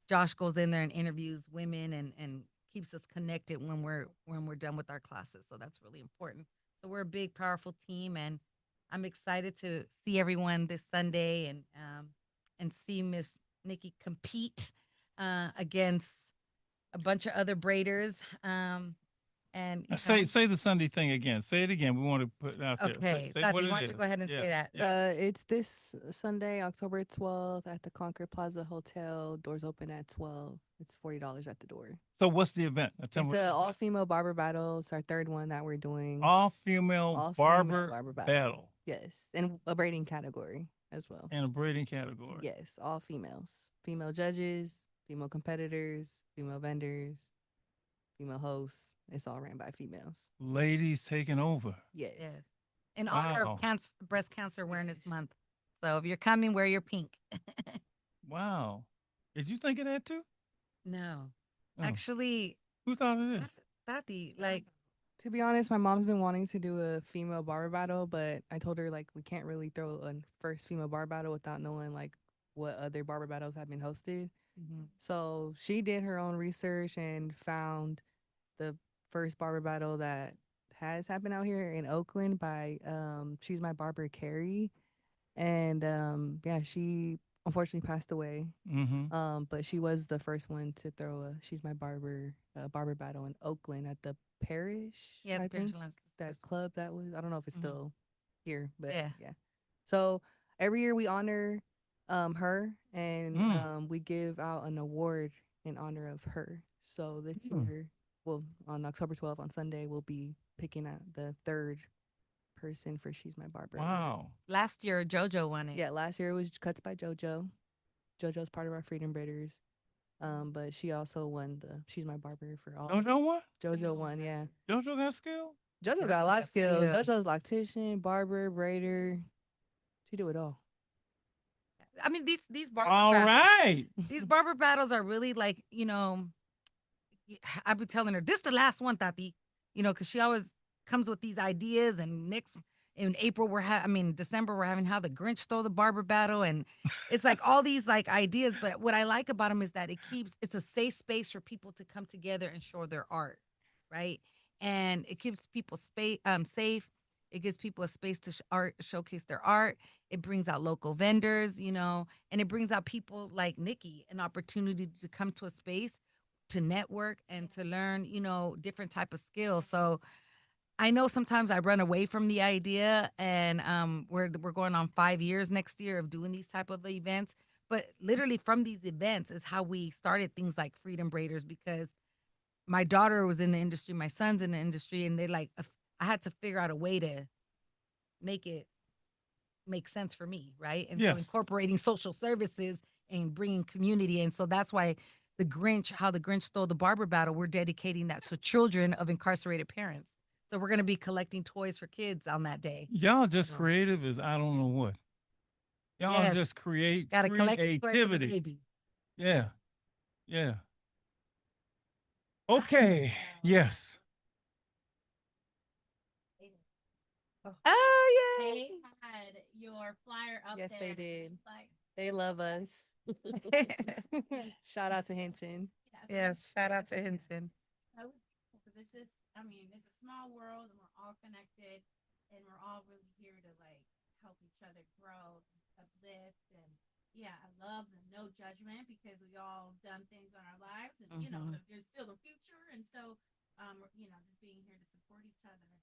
Josh goes in there and interviews women and keeps us connected when we're done with our classes. So that's really important. So we're a big, powerful team, and I'm excited to see everyone this Sunday and see Miss Nikki compete against a bunch of other braiders. And Say the Sunday thing again. Say it again. We want to put it out there. okay, Say Tati, what why it don't you is. go ahead and Yeah. say that? It's this Sunday, October 12th at the Concord Plaza Hotel. Doors open at 12. It's $40 at the door. So what's the event? It's the all-female barber battle. It's our third one that we're doing. All-female barber battle. Yes, and a braiding category as well. And a braiding category. Yes, all females. Female judges, female competitors, female vendors, female hosts. It's all ran by females. Ladies taking over. Yes. In honor Wow. of Breast Cancer Awareness Month. So if you're coming, wear your pink. Wow. Did you think of that too? No. Oh. Actually, who thought of this? Tati, like, to be honest, my mom's been wanting to do a female barber battle, but I told her like we can't really throw a first female barber battle without knowing like what other barber battles have been hosted. Mhm. So she did her own research and found the first barber battle that has happened out here in Oakland by She's My Barber Carrie. And yeah, she unfortunately passed away. Mm-hmm. But she was the first one to throw a She's My Barber barber battle in Oakland at the Parish. Yeah, the I Parish think Lounge. that club that was. I don't know if it's Mhm. still here, but Yeah. yeah. So every year we honor her, and we give out an award in honor of her. So this year, well, on October 12th on Sunday, we'll be picking out the third person for She's My Barber. Wow. Last year, JoJo won it. Yeah, last year it was Cuts by JoJo. JoJo's part of our Freedom Braiders. But she also won the She's My Barber for all. JoJo won? JoJo won, yeah. JoJo got skill? JoJo got a lot of skills. JoJo's loctician, barber, braider. She do it all. I mean, these barber All battles, right. these barber battles are really like, I've been telling her, this is the last one, Tati, because she always comes with these ideas. And next in April, December, we're having How the Grinch Stole the Barber Battle. And it's like all these like ideas. But what I like about them is that it's a safe space for people to come together and show their art, right? And it keeps people safe. It gives people a space to showcase their art. It brings out local vendors, and it brings out people like Nikki, an opportunity to come to a space to network and to learn, different type of skills. So I know sometimes I run away from the idea, and we're going on 5 years next year of doing these type of events. But literally from these events is how we started things like Freedom Braiders, because my daughter was in the industry, my son's in the industry, and I had to figure out a way to make it make sense for me, right? And so Yes. incorporating social services and bringing community in. So that's why How the Grinch Stole the Barber Battle, we're dedicating that to children of incarcerated parents. So we're going to be collecting toys for kids on that day. Y'all just creative as I don't know what. Y'all Yes. just Gotta collect the toys for the creativity. baby. Yeah. Yeah. Okay. Yes. Oh, yeah. They had your flyer up Yes, there. they did. Like, They love us. Shout out to Hinton. Yes, shout out to Hinton. it's just, it's a small world and we're all connected and we're all really here to like help each other grow, uplift, and yeah, I love the no judgment because we all done things in our lives and there's still the future, and so just being here to support each other,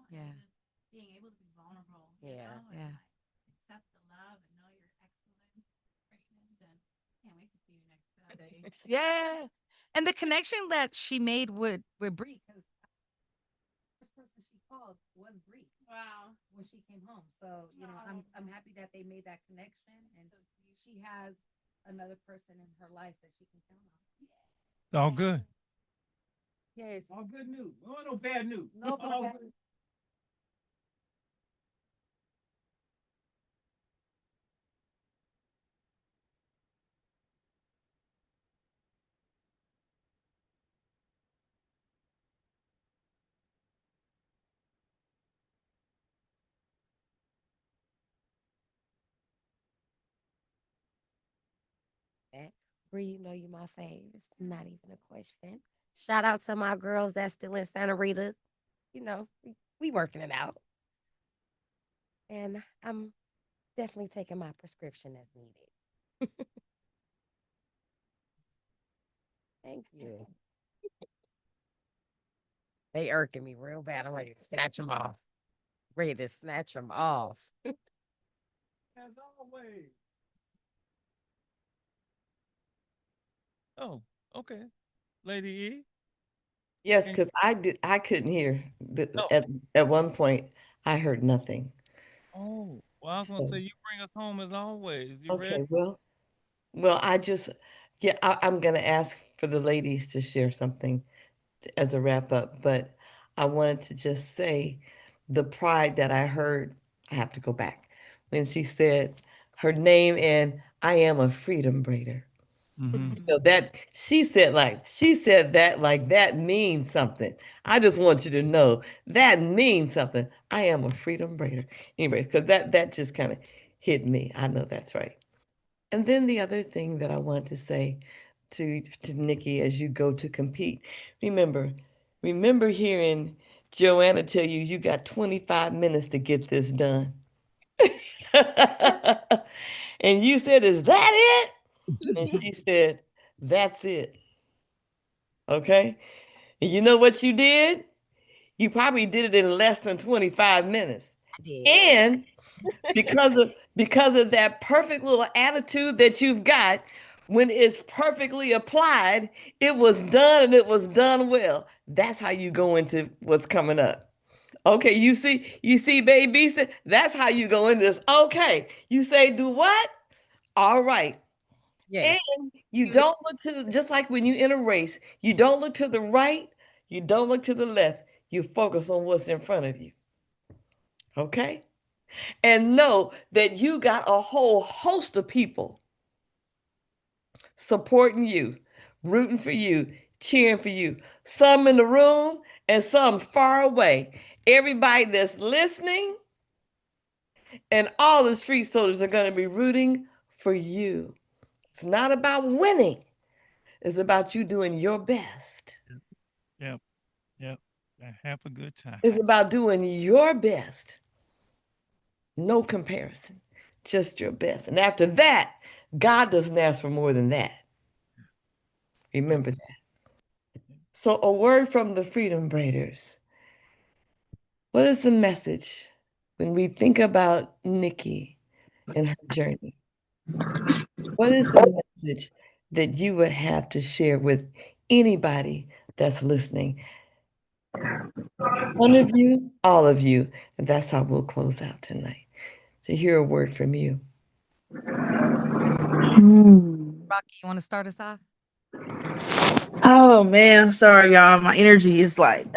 Yeah. and just being able to be vulnerable, Yeah. and Yeah. like, accept the love and know your excellence, greatness, and can't wait to see you next Sunday. Yeah. And the connection that she made with Bree, because the first person she called was Bree. Wow. When she came home. So, I'm happy that they made that connection, and she has another person in her life that she can count on. It's all good. Yes. All good news. No bad news. No All bad good. Bree, you know you my fave. It's not even a question. Shout out to my girls that's still in Santa Rita. We working it out. And I'm definitely taking my prescription as needed. Thank you. They irking me real bad. I'm ready to snatch them off. Ready to snatch them off. As always. Oh, okay. Lady E. Yes, Can- because I couldn't hear. Oh, At one point, I heard nothing. oh. Well, I was gonna So, say you bring us home as always. You ready? okay, well, yeah, I'm gonna ask for the ladies to share something as a wrap up, but I wanted to just say the pride that I heard. I have to go back when she said her name and I am a freedom braider. Mm-hmm. That she said that like that means something. I just want you to know that means something. I am a freedom braider. Anyway, because that just kind of hit me. I know that's right. And then the other thing that I want to say to Nikki as you go to compete, remember, remember hearing Joanna tell you you got 25 minutes to get this done. And you said, "Is that it?" And she said, "That's it." Okay? And you know what you did? You probably did it in less than 25 minutes. I did. And because of that perfect little attitude that you've got, when it's perfectly applied, it was done and it was done well. That's how you go into what's coming up. Okay, you see, baby, that's how you go into this. Okay, you say, do what? All right. Yes. And you don't look just like when you in a race, you don't look to the right, you don't look to the left, you focus on what's in front of you. Okay? And know that you got a whole host of people supporting you, rooting for you, cheering for you. Some in the room and some far away. Everybody that's listening and all the street soldiers are going to be rooting for you. It's not about winning, it's about you doing your best. Yep. Yep. Have a good time. It's about doing your best. No comparison, just your best. And after that, God doesn't ask for more than that. Remember that. So, a word from the Freedom Braiders. What is the message when we think about Nikki and her journey? What is the message that you would have to share with anybody that's listening? One of you, all of you, and that's how we'll close out tonight. To hear a word from you. Rocky, you want to start us off? Oh man, I'm sorry, y'all. My energy is like,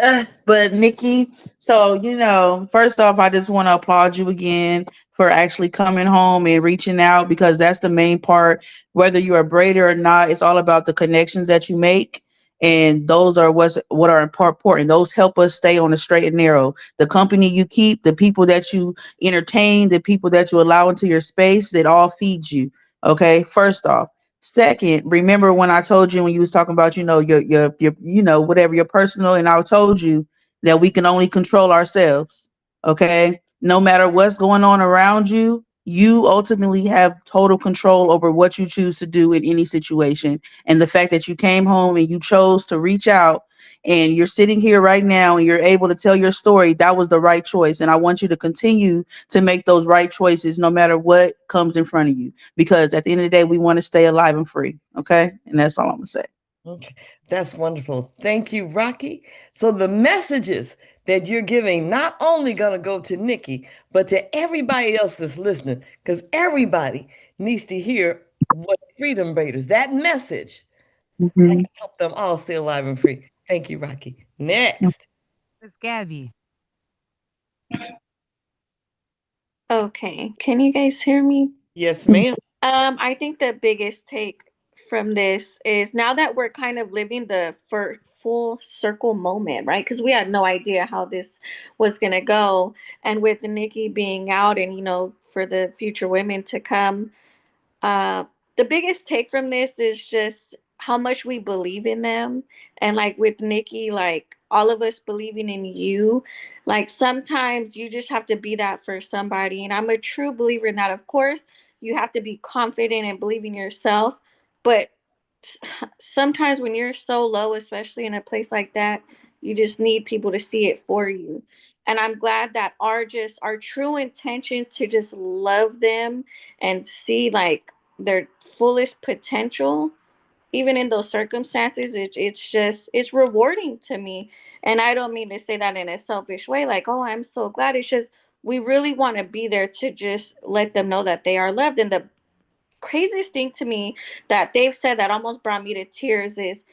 but Nikki. So first off, I just want to applaud you again for actually coming home and reaching out because that's the main part. Whether you're a braider or not, it's all about the connections that you make, and those are what are important. Those help us stay on the straight and narrow. The company you keep, the people that you entertain, the people that you allow into your space, it all feeds you. Okay, first off. Second, remember when I told you when you was talking about, your whatever your personal, and I told you that we can only control ourselves. Okay. No matter what's going on around you, you ultimately have total control over what you choose to do in any situation. And the fact that you came home and you chose to reach out and you're sitting here right now and you're able to tell your story, that was the right choice. And I want you to continue to make those right choices no matter what comes in front of you because at the end of the day, we want to stay alive and free. Okay. And that's all I'm going to say. Okay, that's wonderful. Thank you, Rocky. So the messages that you're giving not only gonna go to Nikki, but to everybody else that's listening, because everybody needs to hear what Freedom Raiders, that message that can help them all stay alive and free. Thank you, Rocky. Next. It's Gabby. Okay, can you guys hear me? Yes, ma'am. I think the biggest take from this is now that we're kind of living the full circle moment, right? Because we had no idea how this was gonna go, and with Nikki being out, and for the future women to come, uh, the biggest take from this is just how much we believe in them. And like with Nikki, like all of us believing in you, like sometimes you just have to be that for somebody. And I'm a true believer in that. Of course, you have to be confident and believe in yourself, but sometimes when you're so low, especially in a place like that, you just need people to see it for you. And I'm glad that our true intentions to just love them and see like their fullest potential even in those circumstances. It's rewarding to me. And I don't mean to say that in a selfish way, like, oh, I'm so glad. It's just we really want to be there to just let them know that they are loved. And the craziest thing to me that they've said that almost brought me to tears is,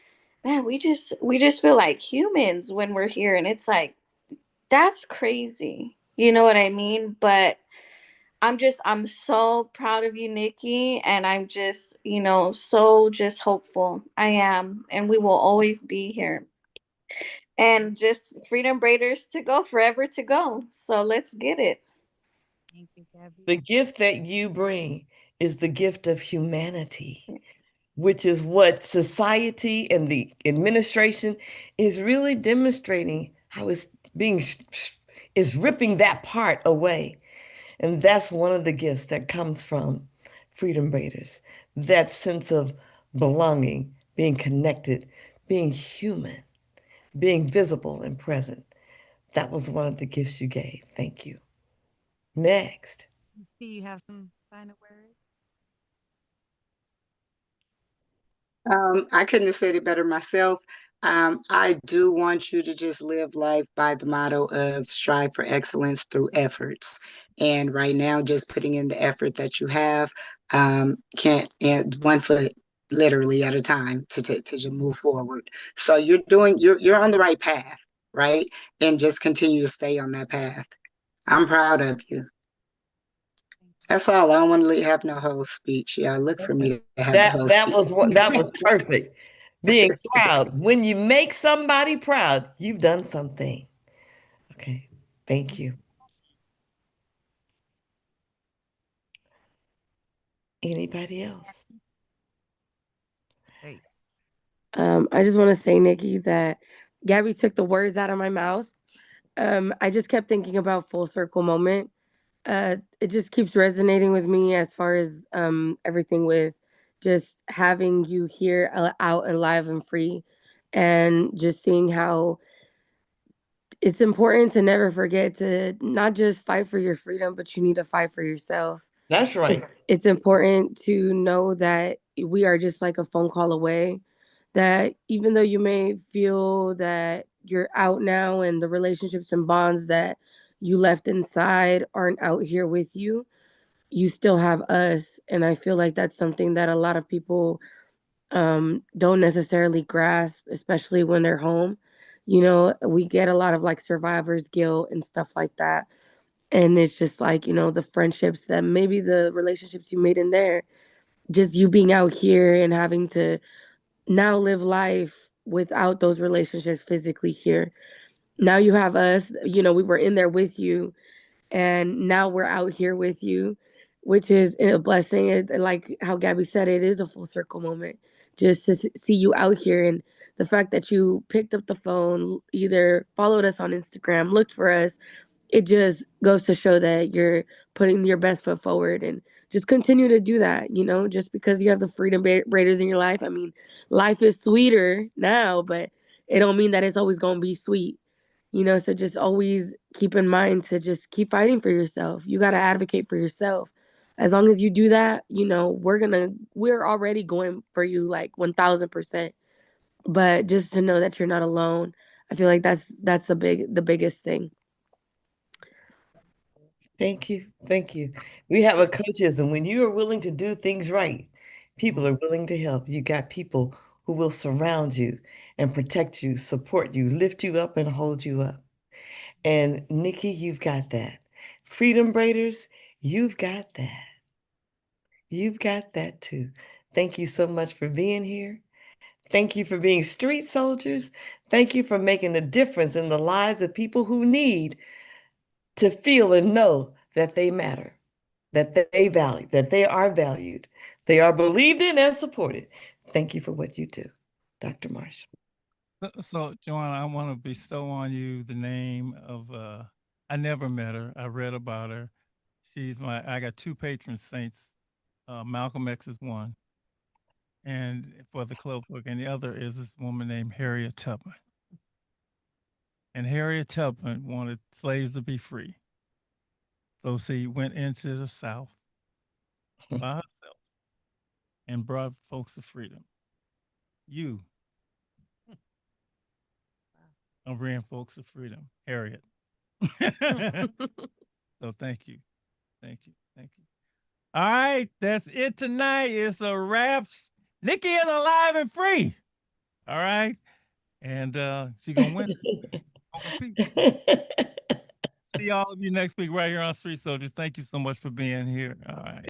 man, we just feel like humans when we're here. And it's like, that's crazy. You know what I mean? But I'm so proud of you, Nikki, and I'm just, so just hopeful. I am, and we will always be here. And just Freedom Braiders to go, forever to go. So let's get it. Thank you, Gabby. The gift that you bring is the gift of humanity, which is what society and the administration is really demonstrating how it's being is ripping that part away. And that's one of the gifts that comes from Freedom Raiders. That sense of belonging, being connected, being human, being visible and present. That was one of the gifts you gave. Thank you. Next. See, you have some final words. I couldn't have said it better myself. I do want you to just live life by the motto of strive for excellence through efforts. And right now, just putting in the effort that you have, can't and one foot literally at a time to just move forward. So you're on the right path, right? And just continue to stay on that path. I'm proud of you. That's all. I don't want to have no whole speech. Yeah, look for me to have the That whole that speech. was that was perfect. Being proud. When you make somebody proud, you've done something. Okay. Thank you. Anybody else? Great. I just want to say, Nikki, that Gabby took the words out of my mouth. I just kept thinking about full circle moment. It just keeps resonating with me as far as everything with just having you here out and live and free, and just seeing how it's important to never forget to not just fight for your freedom, but you need to fight for yourself. That's right. It's important to know that we are just like a phone call away. That even though you may feel that you're out now and the relationships and bonds that you left inside aren't out here with you, you still have us. And I feel like that's something that a lot of people don't necessarily grasp, especially when they're home. You know, we get a lot of like survivor's guilt and stuff like that. And it's just like, the friendships that maybe the relationships you made in there, just you being out here and having to now live life without those relationships physically here. Now you have us, we were in there with you, and now we're out here with you, which is a blessing. Like how Gabby said, it is a full circle moment just to see you out here. And the fact that you picked up the phone, either followed us on Instagram, looked for us, it just goes to show that you're putting your best foot forward, and just continue to do that. Just because you have the Freedom Raiders in your life, I mean, life is sweeter now, but it don't mean that it's always going to be sweet. So just always keep in mind to just keep fighting for yourself. You got to advocate for yourself. As long as you do that, we're already going for you like 1000%. But just to know that you're not alone, I feel like that's the biggest thing. Thank you. Thank you. We have a coaches, and when you are willing to do things right, people are willing to help. You got people who will surround you and protect you, support you, lift you up, and hold you up. And Nikki, you've got that. Freedom Braiders, you've got that. You've got that too. Thank you so much for being here. Thank you for being street soldiers. Thank you for making a difference in the lives of people who need to feel and know that they matter, that they value, that they are valued, they are believed in and supported. Thank you for what you do, Dr. Marshall. So, Joanna, I want to bestow on you the name of, I never met her. I read about her. I got two patron saints. Malcolm X is one. and for the club book, and the other is this woman named Harriet Tubman. And Harriet Tubman wanted slaves to be free. So she went into the South by herself and brought folks to freedom. You are bringing folks to freedom, Harriet. So thank you. Thank you. Thank you. All right, that's it tonight. It's a wrap. Nikki is alive and free. All right. And she gonna win. Gonna compete. See all of you next week right here on Street Soldiers. Thank you so much for being here. All right.